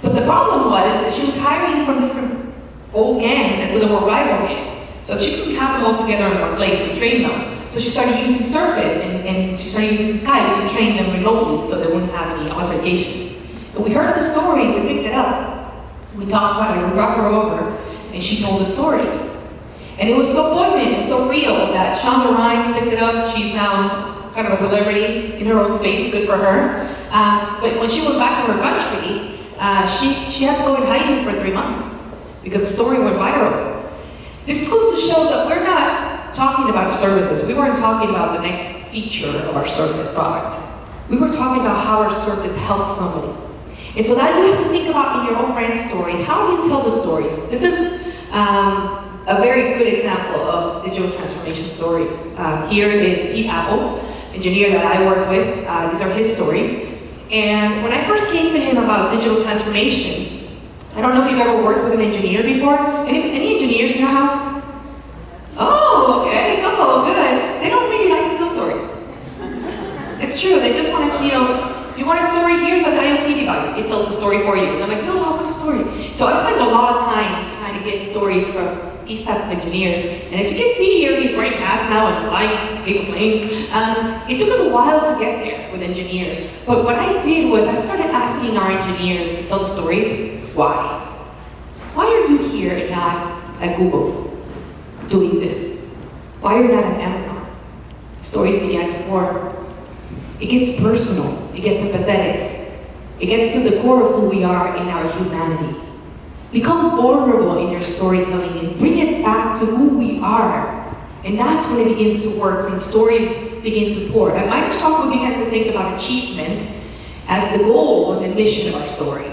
[SPEAKER 1] But the problem was that she was hiring from different old gangs, and so there were rival gangs. So she couldn't have them all together in one place and train them. So she started using Surface, and she started using Skype to train them remotely so they wouldn't have any altercations. And we heard the story, we picked it up. We talked about it, we brought her over, and she told the story. And it was so poignant and so real that Shonda Rhimes picked it up. She's now kind of a celebrity in her own space, good for her. But when she went back to her country, she had to go in hiding for 3 months because the story went viral. This goes to show that we're not talking about services. We weren't talking about the next feature of our Surface product. We were talking about how our service helped somebody. And so now you have to think about in your own brand story, how do you tell the stories? This is a very good example of digital transformation stories. Here is Pete Apple, engineer that I worked with. These are his stories. And when I first came to him about digital transformation, I don't know if you've ever worked with an engineer before. Any engineers in your house? Oh, okay, oh, good. They don't really like to tell stories. It's true, they just want to, you want a story, here's an IoT device. It tells the story for you. And I'm like, no, I want a story. So I spent a lot of time trying to get stories from these type of engineers. And as you can see here, he's wearing hats now and flying paper planes. It took us a while to get there with engineers. But what I did was I started asking our engineers to tell the stories, why? Why are you here and not at Google doing this? Why are you not at Amazon? The stories began to pour. It gets personal, it gets empathetic. It gets to the core of who we are in our humanity. Become vulnerable in your storytelling and bring it back to who we are. And that's when it begins to work and stories begin to pour. At Microsoft, we began to think about achievement as the goal or the mission of our story.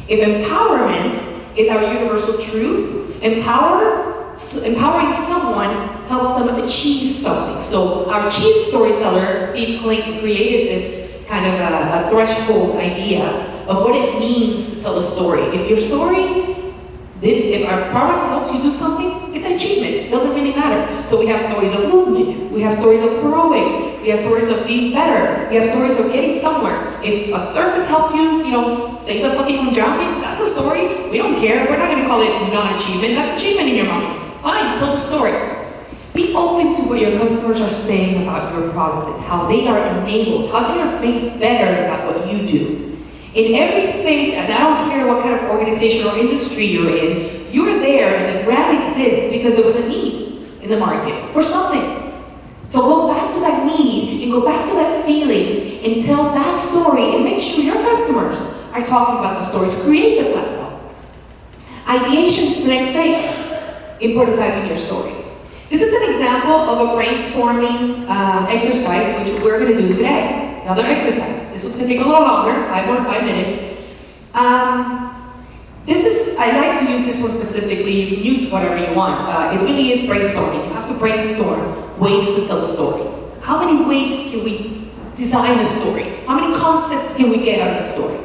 [SPEAKER 1] If empowerment is our universal truth, empowering someone helps them achieve something. So our chief storyteller, Steve Clayton, created this kind of a threshold idea of what it means to tell a story. If our product helps you do something, it's an achievement. It doesn't really matter. So we have stories of movement, we have stories of heroic, we have stories of being better, we have stories of getting somewhere. If a service helped you, save a puppy from drowning, that's a story. We don't care. We're not going to call it non-achievement. That's achievement in your mind. Fine, tell the story. Be open to what your customers are saying about your products and how they are enabled, how they are made better about what you do. In every space, and I don't care what kind of organization or industry you're in, you're there and the brand exists because there was a need in the market for something. So go back to that need and go back to that feeling and tell that story and make sure your customers are talking about the stories. Create the platform. Ideation to the next phase in prototyping your story. This is an example of a brainstorming exercise which we're going to do today. Another exercise. This one's going to take a little longer, 5 minutes. I like to use this one specifically. You can use whatever you want. It really is brainstorming. You have to brainstorm ways to tell a story. How many ways can we design a story? How many concepts can we get out of the story?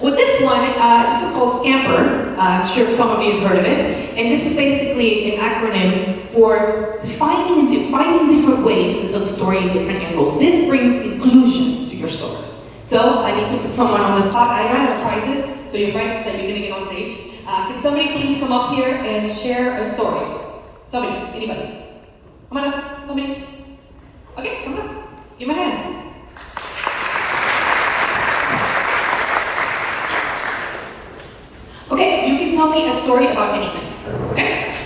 [SPEAKER 1] With this one, this is called Scamper. I'm sure some of you have heard of it. And this is basically an acronym for finding different ways to tell the story in different angles. This brings inclusion to your story. So I need to put someone on the spot. I don't have prizes, so your prizes that you're going to get on stage. Can somebody please come up here and share a story? Somebody, anybody? Come on up, somebody. Okay, come on up. Give me a hand. Okay, you can tell me a story about anything. Okay?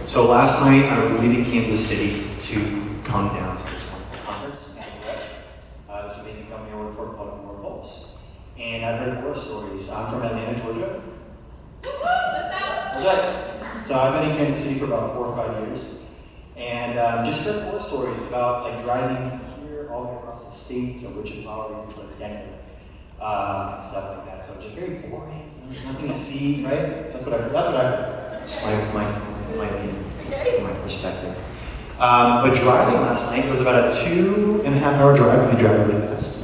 [SPEAKER 17] So last night I was leaving Kansas City to come down to this wonderful conference. This amazing company I work for called More Pulse. And I've heard horror stories. I'm from Atlanta, Georgia. That's right. So I've been in Kansas City for about 4 or 5 years. And just heard horror stories about like driving here all the way across the state to Wichita or Denver. And stuff like that. So just very boring. There's nothing to see, right? That's what I've heard. It's my opinion, from my perspective. But driving last night was about a 2.5 hour drive if you drive really fast.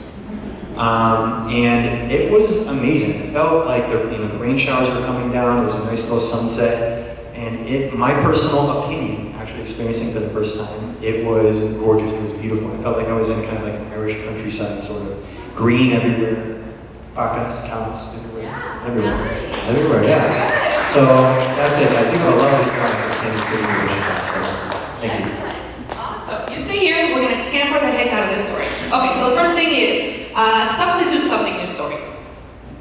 [SPEAKER 17] And it was amazing. It felt like the rain showers were coming down. There was a nice little sunset, and my personal opinion, actually experiencing it for the first time, it was gorgeous. It was beautiful. I felt like I was in kind of like an Irish countryside, sort of green everywhere. Pockets, cows, everywhere, yeah. So that's it, guys. You have a lovely time in Kansas City, so thank you.
[SPEAKER 1] Awesome. You stay here. We're going to scamper the heck out of this story. Okay, so the first thing is substitute something in your story.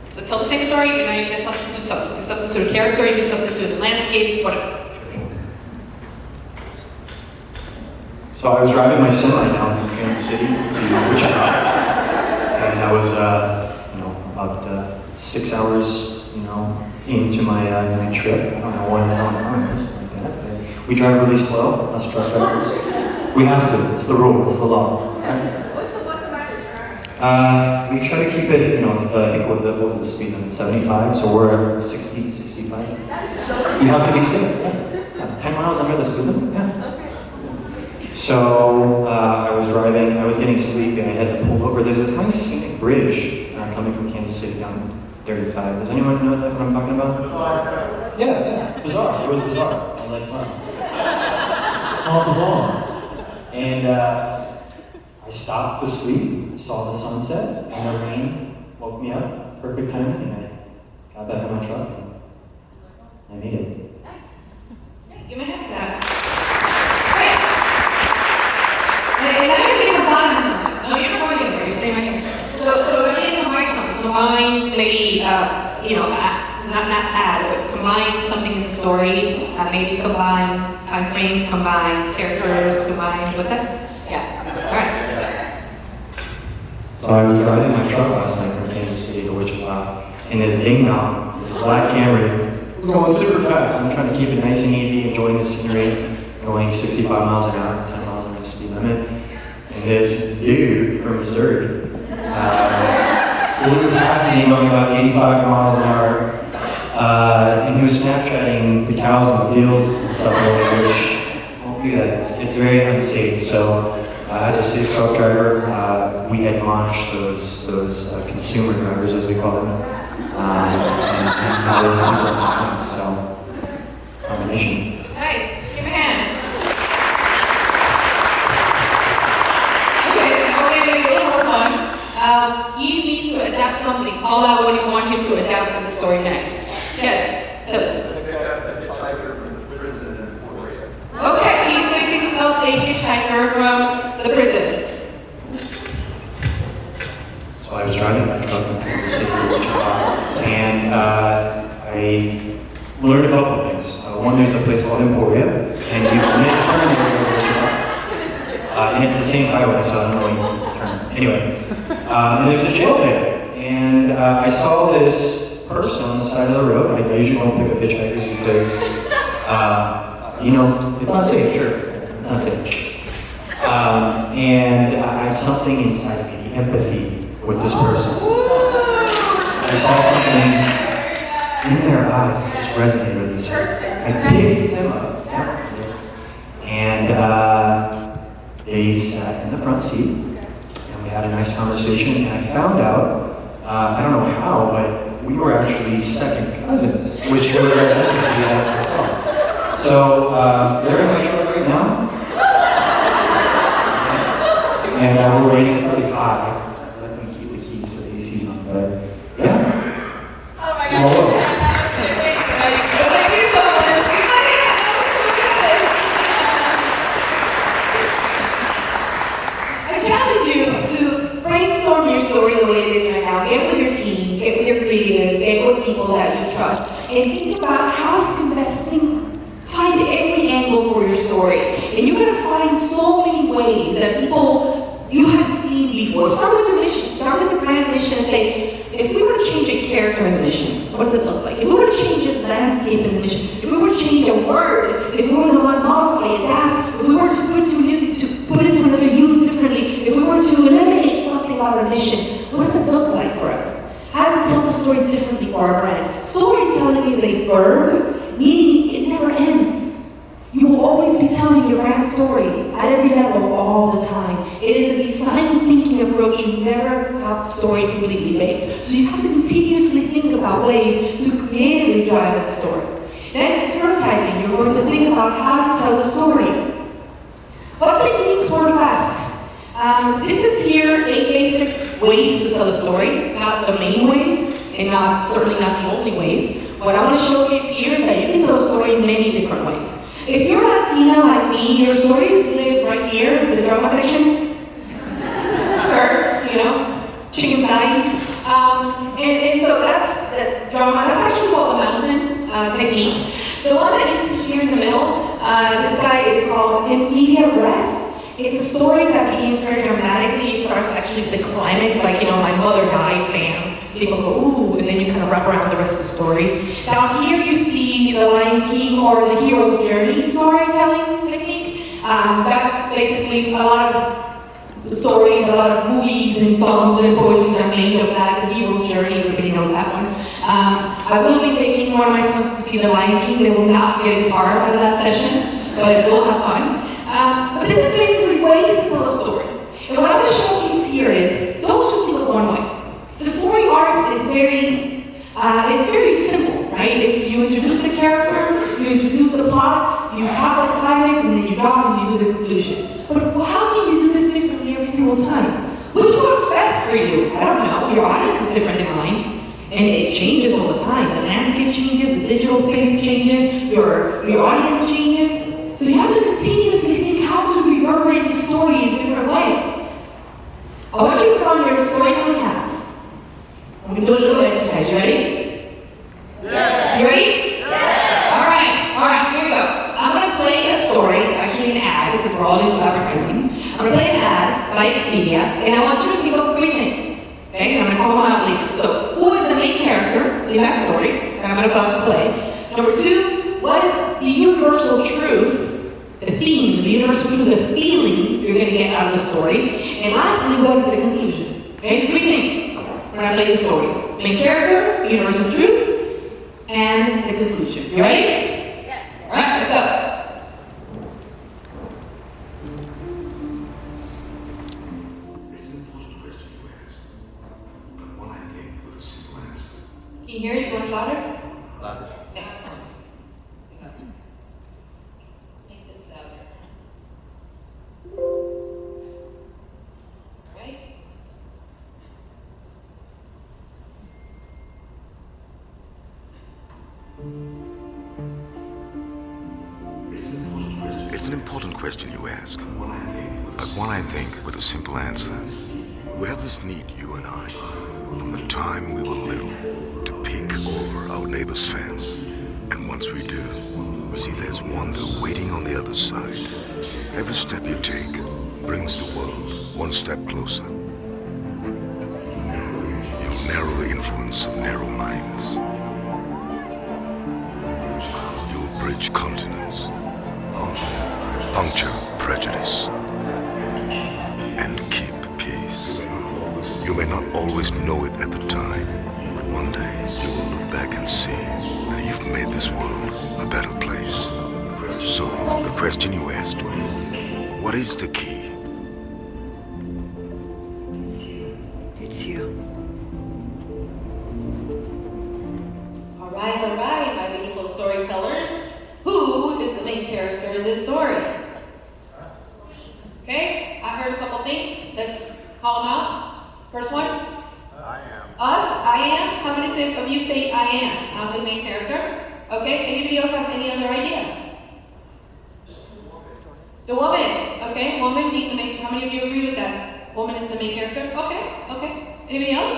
[SPEAKER 1] So tell the same story, and now you're going to substitute something. You can substitute a character, you can substitute a landscape, whatever.
[SPEAKER 17] So I was driving my semi down from Kansas City to Wichita, and I was about 6 hours, into my trip. I don't know why they're not on this like that. But we drive really slow, us truck drivers. We have to. It's the rule. It's the law. Right?
[SPEAKER 1] What's the mileage?
[SPEAKER 17] We try to keep it, I think what was the speed limit, 75, so we're at 60, 65. You have to be safe, yeah. 10 miles under the speed limit, yeah. So I was driving, I was getting sleepy, I had to pull over. There's this nice scenic bridge coming from Kansas City down 35. Does anyone know what I'm talking about? Yeah, bizarre. It was bizarre. I was like, wow. Oh, bizarre. And I stopped to sleep, saw the sunset, and the rain woke me up. Perfect timing, and I got back in my truck, and I made it.
[SPEAKER 1] Nice. Yeah, give me a hand for that. Okay. And I'm going to combine something. No, you're not going anywhere. You're staying right here. So we're going to combine something. Combine maybe, not add, but combine something in the story. Maybe combine time frames, combine characters, combine, what's that? Yeah. All right.
[SPEAKER 17] So I was driving my truck last night from Kansas City to Wichita, and this ding dong, this black Camry, was going super fast. I'm trying to keep it nice and easy, enjoying the scenery, going 65 miles an hour, 10 miles over the speed limit. And this dude from Missouri flew past me going about 85 miles an hour, and he was Snapchatting the cows in the field and stuff like that, which won't do that. It's very unsafe. So. As a city truck driver, we admonish those consumer drivers, as we call them, and how those people are. So, combination.
[SPEAKER 1] Nice. Give me a hand. Okay, now we're going to make it a little more fun. He needs to adapt something. Call out what you want him to adapt for the story next. Yes. Okay, he's making up a hitchhiker from the prison.
[SPEAKER 17] So I was driving my truck from Kansas City to Wichita, and I learned a couple of things. One, there's a place called Emporia, and you can make a turn there to Wichita. And it's the same highway, so I don't know when you turn. Anyway, and there's a jail there, and I saw this person on the side of the road. I usually don't pick up hitchhikers because, it's not safe, sure. It's not safe. And I have something inside of me, empathy with this person. I saw something in their eyes that just resonated with this person. I picked them up, and they sat in the front seat, and we had a nice conversation, and I found out, I don't know how, but we were actually second cousins, which was an empathy I saw. So they're in my truck right now, and we're waiting pretty high. Let me keep the keys so he sees them, but yeah.
[SPEAKER 1] Oh my
[SPEAKER 17] Small
[SPEAKER 1] God.
[SPEAKER 17] world.
[SPEAKER 1] Thank you so much. I challenge you to brainstorm your story the way it is right now. Get with your teams, get with your creatives, get with people that you trust, and think about how you can best find every angle for your story. And you're going to find so many ways that people you haven't seen before. Start with your mission. Start with your brand mission and say, if we were to change a character in the mission, what does it look like? If we were to change a landscape in the mission, if we were to change a word, if we were to modify, adapt, if we were to put it to another use differently, if we were to eliminate something about our mission, what does it look like for us? How does it tell the story differently for our brand? Storytelling is a verb, meaning it never ends. You will always be telling your brand story at every level all the time. It is a design thinking approach. You never have the story completely baked. So you have to continuously think about ways to creatively drive that story. Next is prototyping. You're going to think about how to tell the story. What techniques work best? This is here 8 basic ways to tell a story, not the main ways, and certainly not the only ways. What I want to showcase here is that you can tell a story in many different ways. If you're Latina like me, your stories live right here in the drama section. Skirts, chicken dying. And so that's the drama. That's actually called the mountain technique. The one that you see here in the middle, this guy is called Immediate Rest. It's a story that begins very dramatically. It starts actually with the climax, like, my mother died, bam. People go, ooh, and then you kind of wrap around the rest of the story. Now here you see the Lion King or the hero's journey storytelling technique. That's basically a lot of the stories, a lot of movies and songs and poetries are made of that. The hero's journey, everybody knows that one. I will be taking one of my sons to see The Lion King. They will not get a guitar out of that session, but we'll have fun. But this is basically ways to tell a story. And what I want to showcase here is, don't just think of one way. The story arc is it's very simple, right? It's you introduce the character, you introduce the plot, you have the climax, and then you drop and you do the conclusion. But how can you do this differently every single time? Which works best for you? I don't know. Your audience is different than mine, and it changes all the time. The landscape changes, the digital space changes, your audience changes. So you have to continuously think how to reverberate the story in different ways. I want you to put on your storytelling hats. We're going to do a little exercise. You ready? Yes. You ready? Yes. All right, here we go. I'm going to play a story. It's actually an ad because we're all into advertising. I'm going to play an ad by Expedia, and I want you to think of 3 things. Okay? And I'm going to call them out later. So, who is the main character in that story that I'm about to play? Number 2, what is the universal truth, the theme, the universal truth, the feeling you're going to get out of the story? And lastly, what is the conclusion? Okay? 3 things when I play the story. Main character, universal truth, and the conclusion. You ready? Yes. All right, let's go. Can you hear it? You want it louder? Louder. Yeah. Let's make this louder. Right?
[SPEAKER 18] It's an important question you ask, but one I think with a simple answer. We have this need, you and I, from the time we were little, to peek over our neighbor's fence. And once we do, we see there's wonder waiting on the other side. Every step you take brings the world one step closer. You'll narrow the influence of narrow minds. You'll bridge continents, puncture prejudice, and keep peace. You may not always know it at the time, but one day you will look back and see that you've made this world a better place. So, the question you asked me, what is the key?
[SPEAKER 15] It's you.
[SPEAKER 1] All right, my beautiful storytellers. Who is the main character in this story? Okay, I heard a couple things. Let's call them out. First one?
[SPEAKER 14] I am.
[SPEAKER 1] Us? I am? How many of you say I am? I'm the main character. Okay, anybody else have any other idea? The woman. Okay, woman being the main. How many of you agree with that? Woman is the main character? Okay. Anybody else?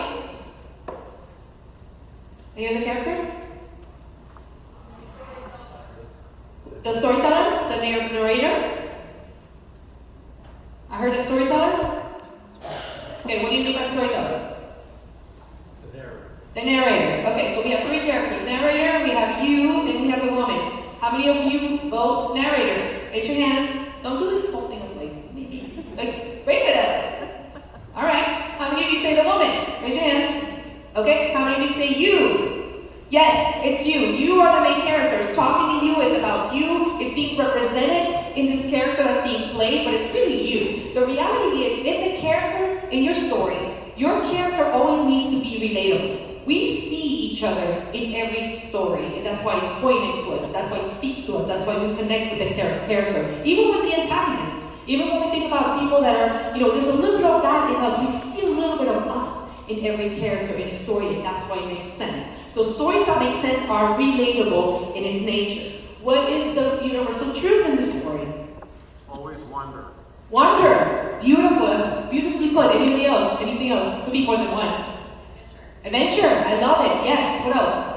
[SPEAKER 1] Any other characters? The storyteller? The narrator? I heard a storyteller? Okay, what do you mean by storyteller?
[SPEAKER 6] The narrator.
[SPEAKER 1] The narrator. Okay, so we have 3 characters. Narrator, we have you, and we have the woman. How many of you vote narrator? Raise your hand. Don't do this whole thing of maybe. Raise it up. Alright. How many of you say the woman? Raise your hands. Okay, how many of you say you? Yes, it's you. You are the main character. It's talking to you. It's about you. It's being represented in this character that's being played, but it's really you. The reality is, in the character, in your story, your character always needs to be relatable. We see each other in every story, and that's why it's poignant to us. That's why it speaks to us. That's why we connect with the character. Even with the antagonists, even when we think about people that are, there's a little bit of that in us. We see a little bit of us in every character in a story, and that's why it makes sense. So stories that make sense are relatable in its nature. What is the universal truth in the story?
[SPEAKER 14] Always wonder.
[SPEAKER 1] Wonder. Beautiful. That's beautifully put. Anybody else? Anything else? Could be more than one. Adventure. I love it. Yes. What else?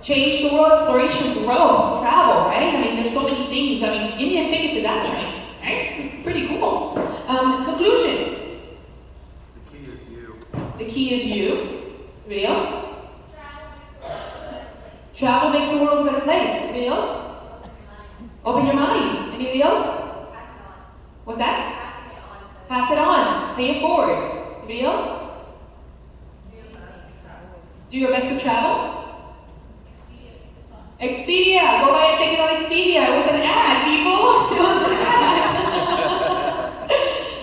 [SPEAKER 1] Change the world. Exploration. Growth. Travel. Right? There's so many things. Give me a ticket to that train. Right? Pretty cool. Conclusion.
[SPEAKER 14] The key is you.
[SPEAKER 1] The key is you. Anybody else? Travel makes the world a better place. Anybody else? Open your mind. Anybody else? What's that? Pass it on. Pay it forward. Anybody else? Do your best to travel? Expedia. Go buy a ticket on Expedia. It was an ad, people. It was an ad.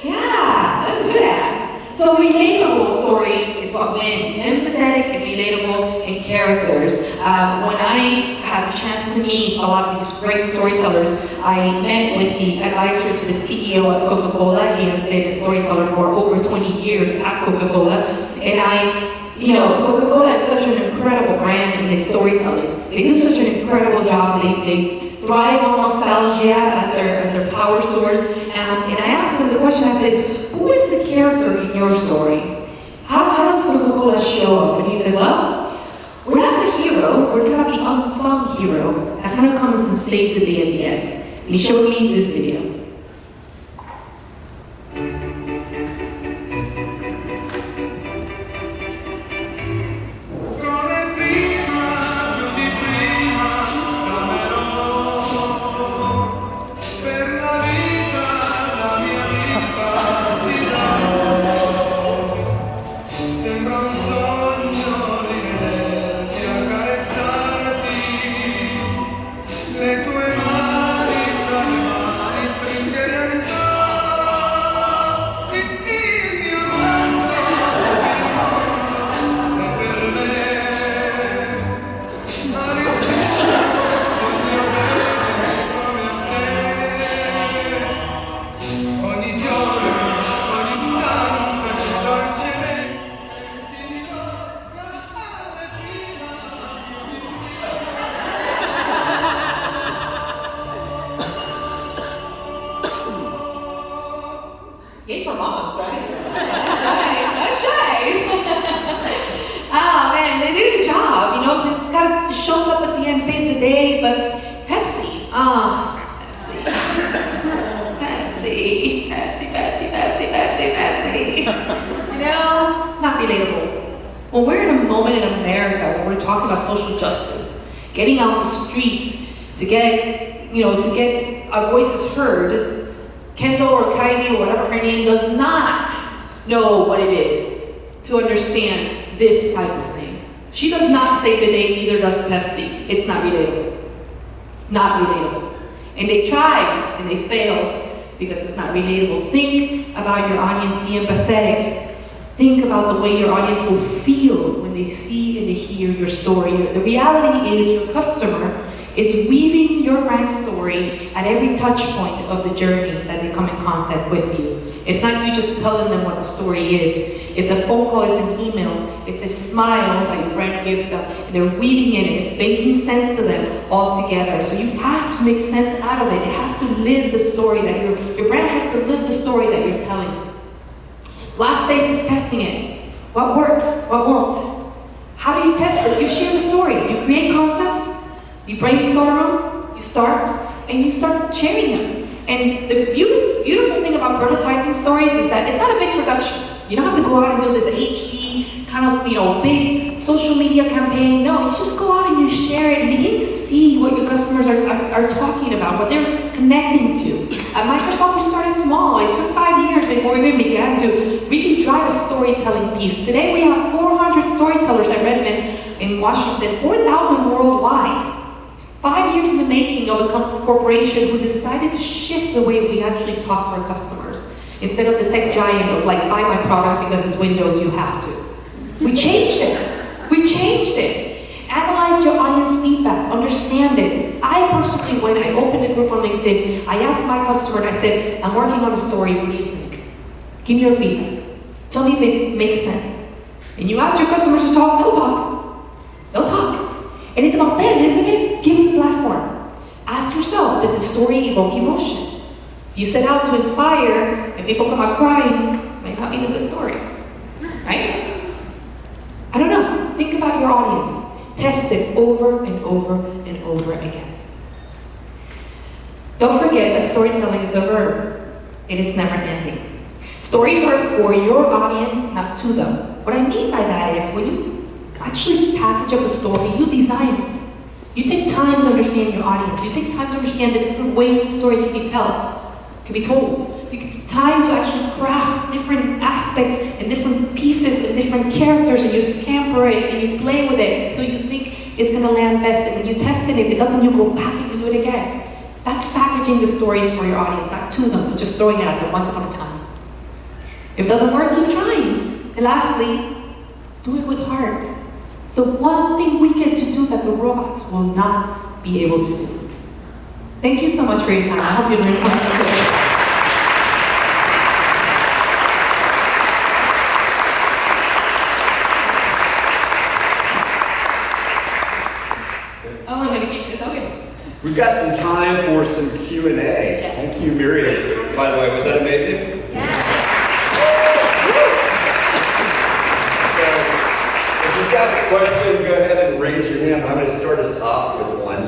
[SPEAKER 1] Yeah, that's a good ad. So relatable stories is what wins. Empathetic and relatable in characters. When I had the chance to meet a lot of these great storytellers, I met with the advisor to the CEO of Coca-Cola. He has been a storyteller for over 20 years at Coca-Cola. And Coca-Cola is such an incredible brand in its storytelling. They do such an incredible job. They thrive on nostalgia as their power source. And I asked them the question, I said, who is the character in your story? How does Coca-Cola show up? And he says, well, we're not the hero, we're kind of the unsung hero that kind of comes and saves the day at the end. He showed me this video. Yay for moms, right? That's right. Oh man, they do the job. It kind of shows up at the end, saves the day. But Pepsi, Pepsi. Not relatable. Well, we're in a moment in America where we're talking about social justice, getting out the streets to get our voices heard. Kendall or Kylie or whatever her name does not know what it is to understand this type of thing. She does not save the day, neither does Pepsi. It's not relatable. It's not relatable. And they tried and they failed because it's not relatable. Think about your audience, be empathetic. Think about the way your audience will feel when they see and they hear your story. The reality is your customer is weaving your brand story at every touch point of the journey that they come in contact with you. It's not you just telling them what the story is. It's a phone call, it's an email, it's a smile that your brand gives them, and they're weaving it, and it's making sense to them all together. So you have to make sense out of it. It has to live the story that your brand has to live the story that you're telling. Last phase is testing it. What works, what won't? How do you test it? You share the story. You create concepts, you brainstorm them, you start sharing them. And the beautiful thing about prototyping stories is that it's not a big production. You don't have to go out and do this HD kind of big social media campaign. No, you just go out and you share it and begin to see what your customers are talking about, what they're connecting to. At Microsoft, we started small. It took 5 years before we even began to really drive a storytelling piece. Today we have 400 storytellers at Redmond in Washington, 4,000 worldwide. 5 years in the making of a corporation who decided to shift the way we actually talk to our customers. Instead of the tech giant of buy my product because it's Windows, you have to. We changed it. Analyze your audience feedback, understand it. I personally, when I opened a group on LinkedIn, I asked my customer and I said, I'm working on a story, what do you think? Give me your feedback. Tell me if it makes sense. And you ask your customers to talk, they'll talk. And it's about them, isn't it? Give them the platform. Ask yourself, did the story evoke emotion? If you set out to inspire and people come out crying, it might not be a good story, right? I don't know. Think about your audience. Test it over and over and over again. Don't forget that storytelling is a verb. It is never ending. Stories are for your audience, not to them. What I mean by that is when you actually package up a story, you design it. You take time to understand your audience. You take time to understand the different ways the story can be told. time to actually craft different aspects and different pieces and different characters, and you scamper it and you play with it until you think it's gonna land best, and then you test it. If it doesn't, you go back and you do it again. That's packaging the stories for your audience, not to them, but just throwing it at them once upon a time. If it doesn't work, keep trying. And lastly, do it with heart. So one thing we get to do that the robots will not be able to do. Thank you so much for your time. I hope you learned something today. Oh, I'm going to keep this open.
[SPEAKER 19] We've got some time for some Q&A.
[SPEAKER 1] Yes.
[SPEAKER 19] Thank you, Miri. By the way, was that amazing? If you've got a question, go ahead and raise your hand. I'm going to start us off with one.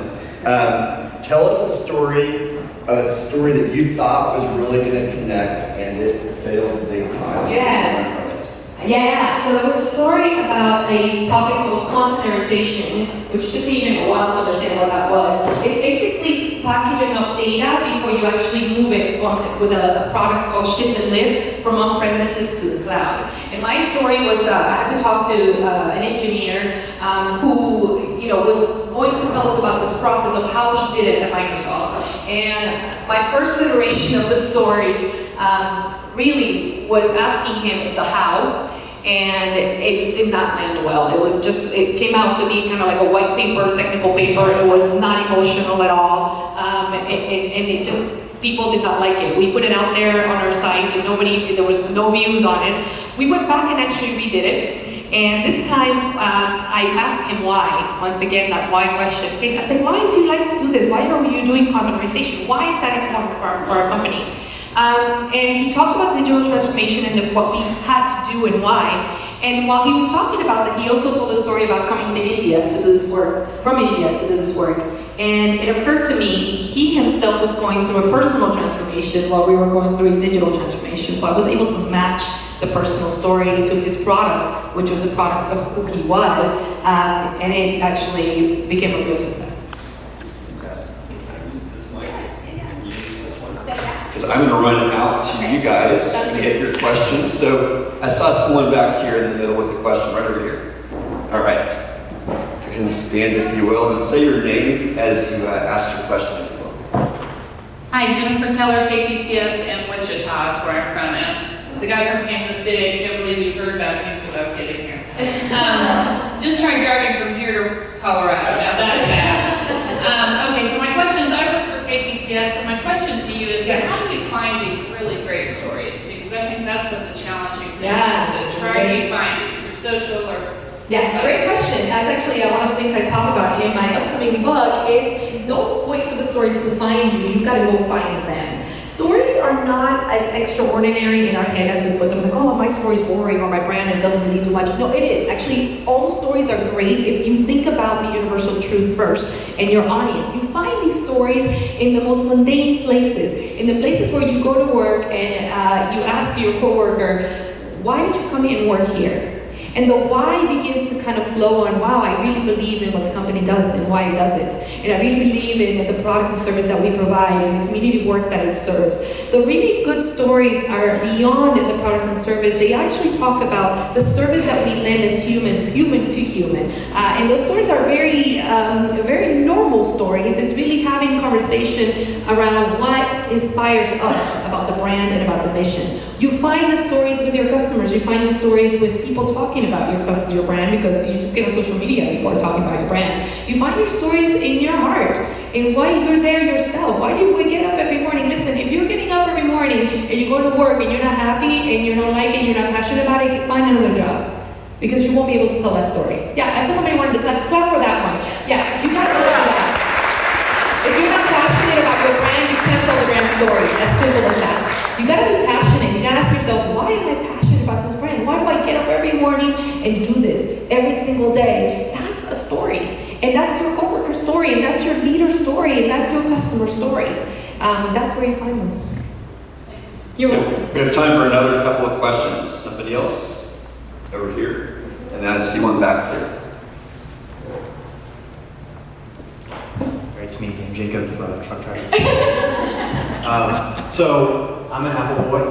[SPEAKER 19] Tell us a story that you thought was really going to connect and it failed big time.
[SPEAKER 1] Yes. Yeah, so there was a story about a topic called containerization, which took me a while to understand what that was. It's basically packaging up data before you actually move it on with a product called Ship and Live from on-premises to the cloud. And my story was, I had to talk to an engineer who was going to tell us about this process of how he did it at Microsoft. And my first iteration of the story really was asking him the how, and it did not land well. It came out to be kind of like a white paper, technical paper. It was not emotional at all, and it just, people did not like it. We put it out there on our site, and there was no views on it. We went back and actually redid it, and this time I asked him why. Once again, that why question. I said, why do you like to do this? Why are you doing containerization? Why is that important for our company? And he talked about digital transformation and what we had to do and why. And while he was talking about that, he also told a story about coming to India to do this work, from India to do this work. And it occurred to me, he himself was going through a personal transformation while we were going through a digital transformation. So I was able to match the personal story to his product, which was a product of who he was, and it actually became a real success.
[SPEAKER 19] I'm going to run it out to you guys to get your questions. So I saw someone back here in the middle with a question right over here. All right. You can stand if you will and say your name as you ask your question if you will.
[SPEAKER 20] Hi, Jennifer Keller, KPTS in Wichita is where I'm from. And the guys from Kansas City, I can't believe you've heard bad things about getting here. Just tried driving from here to Colorado. Now that's bad. Okay, so my question is, I work for KPTS, and my question to you is that how do we find these really great stories? Because I think that's what the challenging thing is, to try to find these through social or...
[SPEAKER 1] Yeah, great question. That's actually one of the things I talk about in my upcoming book. It's don't wait for the stories to find you, you've got to go find them. Stories are not as extraordinary in our head as we put them. Like, oh, my story's boring, or my brand, it doesn't really do much. No, it is. Actually, all stories are great if you think about the universal truth first and your audience. You find these stories in the most mundane places, in the places where you go to work and you ask your coworker, why did you come in and work here? And the why begins to kind of flow on, wow, I really believe in what the company does and why it does it. And I really believe in the product and service that we provide and the community work that it serves. The really good stories are beyond the product and service. They actually talk about the service that we lend as humans, human to human. And those stories are very normal stories. It's really having conversation around what inspires us about the brand and about the mission. You find the stories with your customers. You find the stories with people talking about your brand, because you just get on social media and people are talking about your brand. You find your stories in your heart, in why you're there yourself. Why do you get up every morning? Listen, if you're getting up every morning and you go to work and you're not happy and you don't like it, you're not passionate about it, find another job. Because you won't be able to tell that story. Yeah, I saw somebody wanted to clap for that one. Yeah, you gotta look at that. If you're not passionate about your brand, you can't tell the brand story. As simple as that. You gotta be passionate. You gotta ask yourself, why am I passionate about this brand? Why do I get up every morning and do this every single day? That's a story. And that's your coworker story, and that's your leader story, and that's your customer stories. That's where you find them. You're welcome.
[SPEAKER 19] We have time for another couple of questions. Somebody else over here, and then I see one back there.
[SPEAKER 17] Sorry, it's me again, Jacob, truck driver. So I'm an Apple boy.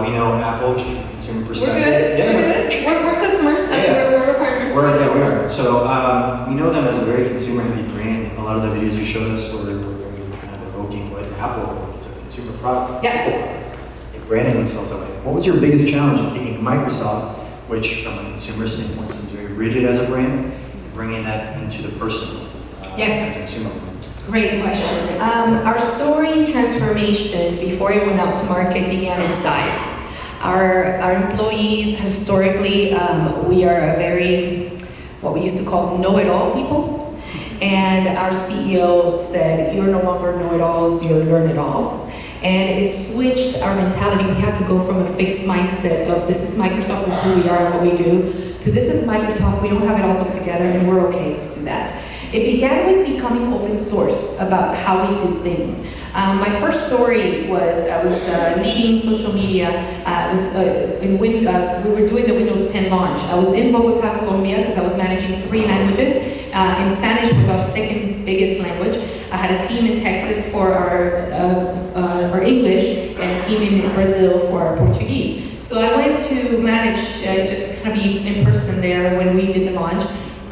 [SPEAKER 17] We know Apple just from a consumer
[SPEAKER 1] We're
[SPEAKER 17] perspective.
[SPEAKER 1] good.
[SPEAKER 17] Yeah,
[SPEAKER 1] We're good. We're customers. I mean, we're partners.
[SPEAKER 17] Yeah, we are. So we know them as a very consumer-heavy brand. A lot of the videos you showed us were very kind of evoking what Apple, it's a consumer product.
[SPEAKER 1] Yeah.
[SPEAKER 17] They branded themselves that way. What was your biggest challenge in taking Microsoft, which from a consumer standpoint seems very rigid as a brand, and bringing that into the personal consumer brand?
[SPEAKER 1] Great question. Our story transformation before it went out to market began inside. Our employees, historically, we are a very, what we used to call know-it-all people. And our CEO said, you're no longer know-it-alls, you're learn-it-alls. And it switched our mentality. We had to go from a fixed mindset of this is Microsoft, this is who we are and what we do, to this is Microsoft, we don't have it all put together and we're okay to do that. It began with becoming open source about how we did things. My first story was I was leading social media. We were doing the Windows 10 launch. I was in Bogota, Colombia, because I was managing 3 languages. And Spanish was our second biggest language. I had a team in Texas for our English and a team in Brazil for our Portuguese. So I went to manage, just kind of be in person there when we did the launch.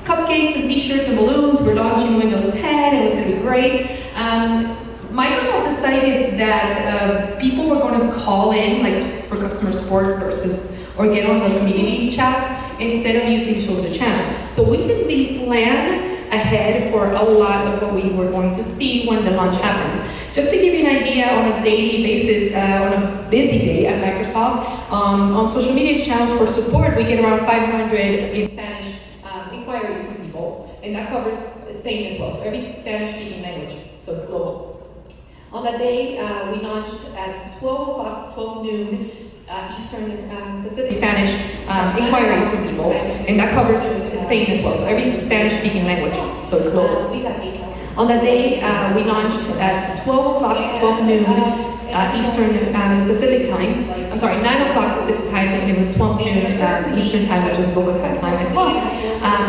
[SPEAKER 1] Cupcakes and t-shirts and balloons. We're launching Windows 10. It was going to be great. Microsoft decided that people were going to call in, like for customer support or get on the community chats instead of using social channels. So we didn't really plan ahead for a lot of what we were going to see when the launch happened. Just to give you an idea, on a daily basis, on a busy day at Microsoft, on social media channels for support, we get around 500 in Spanish inquiries from people, and that covers Spain as well, so every Spanish-speaking language, so it's global. On that day, we launched at 12 noon Eastern Pacific Spanish inquiries from people, and that covers Spain as well, so every Spanish-speaking language, so it's global. On that day, we launched at 12 noon Eastern Pacific time. I'm sorry, 9 o'clock Pacific time, and it was 12 noon Eastern time, which was Bogota time as well.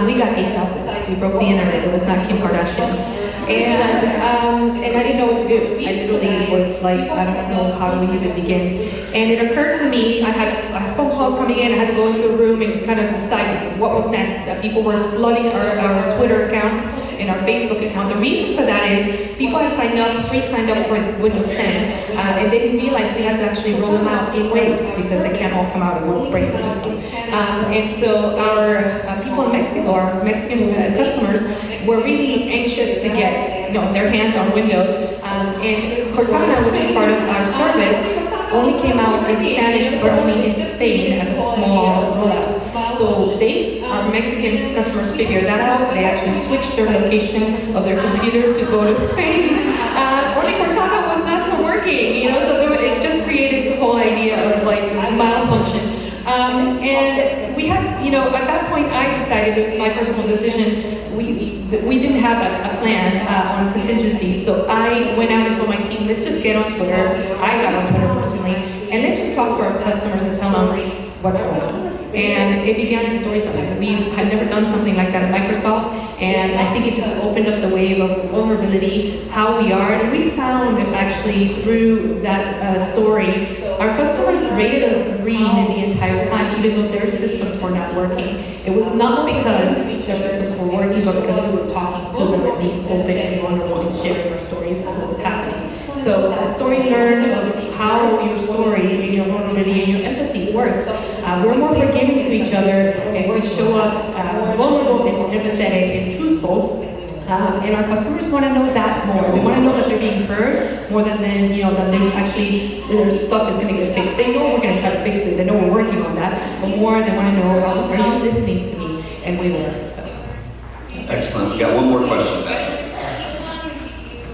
[SPEAKER 1] We got 8,000. We broke the internet. It was not Kim Kardashian. And I didn't know what to do. I literally was like, I don't know how do we even begin. And it occurred to me, I had phone calls coming in, I had to go into a room and kind of decide what was next. People were flooding our Twitter account and our Facebook account. The reason for that is people had pre-signed up for Windows 10, and they didn't realize we had to actually roll them out in waves because they can't all come out and won't break the system. And so our people in Mexico, our Mexican customers, were really anxious to get their hands on Windows. And Cortana, which is part of our service, only came out in Spanish or only in Spain as a small rollout. So our Mexican customers figured that out. They actually switched their location of their computer to go to Spain. Only Cortana was not so working, so it just created this whole idea of like malfunction. And we had, at that point I decided, it was my personal decision, we didn't have a plan on contingency, so I went out and told my team, let's just get on Twitter. I got on Twitter personally, and let's just talk to our customers and tell them what's going on. And it began storytelling. We had never done something like that at Microsoft, and I think it just opened up the wave of vulnerability, how we are, and we found that actually through that story, our customers rated us green the entire time, even though their systems were not working. It was not because their systems were working, but because we were talking to them and being open and vulnerable and sharing our stories of what was happening. So a story learned of how your story and your vulnerability and your empathy works. We're more forgiving to each other if we show up vulnerable and empathetic and truthful. And our customers want to know that more. They want to know that they're being heard more than that they actually, their stuff is going to get fixed. They know we're going to try to fix it. They know we're working on that. But more, they want to know, are you listening to me? And we will. So.
[SPEAKER 19] Excellent. We got one more question back.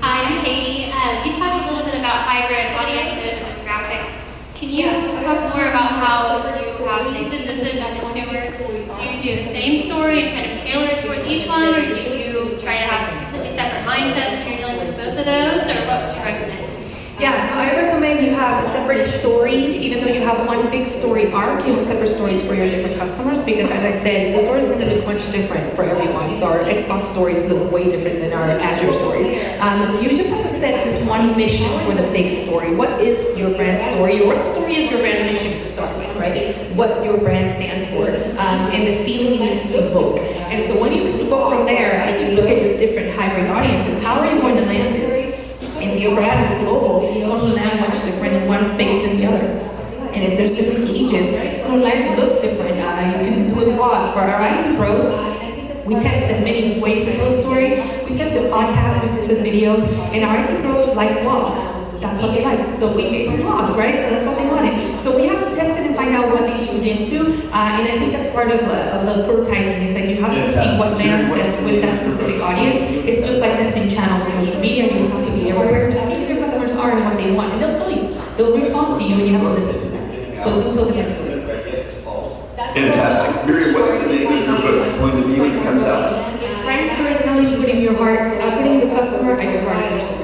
[SPEAKER 13] Hi, I'm Katie. You talked a little bit about hybrid audiences and graphics. Can you talk more about how you have, say, businesses and consumers, do you do the same story and kind of tailor it towards each one, or do you try to have completely separate mindsets when you're dealing with both of those, or what would you recommend?
[SPEAKER 1] Yeah, so I recommend you have separate stories. Even though you have one big story arc, you have separate stories for your different customers, because as I said, the stories are going to look much different for everyone. So our Xbox stories look way different than our Azure stories. You just have to set this one mission for the big story. What is your brand story? Your brand story is your brand mission to start with, right? What your brand stands for, and the feeling it needs to evoke. And so when you go from there and you look at your different hybrid audiences, how are you going to land this? If your brand is global, it's going to land much different in one space than the other. And if there's different ages, it's going to look different. You can do a blog. For our IT pros, we tested many ways to tell a story. We tested podcasts, we tested videos, and our IT pros like blogs. That's what they like. So we made blogs, right? So that's what they wanted. So we have to test it and find out what they tuned into. And I think that's part of the prototyping. It's like you have to see what lands best with that specific audience. It's just like testing channels on social media. You have to be everywhere. Just who their customers are and what they want. And they'll tell you. They'll respond to you and you have to listen to them. So they'll tell different stories.
[SPEAKER 19] Fantastic. Miri, what's the name of your book going to be when it comes out?
[SPEAKER 1] It's brand storytelling, putting your heart, putting the customer at your heart of your story.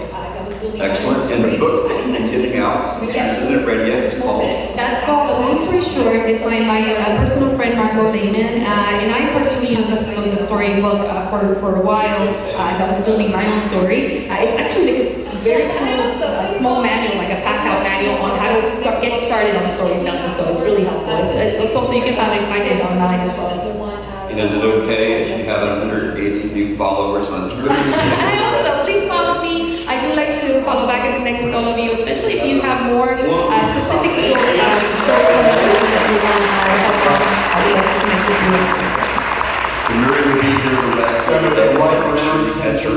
[SPEAKER 19] Excellent. And the book that you're getting out, since it isn't ready yet, it's called?
[SPEAKER 1] That's called, long story short, it's my personal friend Marco Lehman, and I personally used the storybook for a while as I was building my own story. It's actually like a very cool small manual, like a packed out manual on how to get started on storytelling, so it's really helpful. It's also, you can find it online as well.
[SPEAKER 19] And is it okay if you have 180 new followers on Twitter?
[SPEAKER 1] I hope so. Please follow me. I do like to follow back and connect with all of you, especially if you have more specific storytelling that you want to help. I would love to connect with you.
[SPEAKER 19] So Miri will be here the rest of the day, so make sure you catch her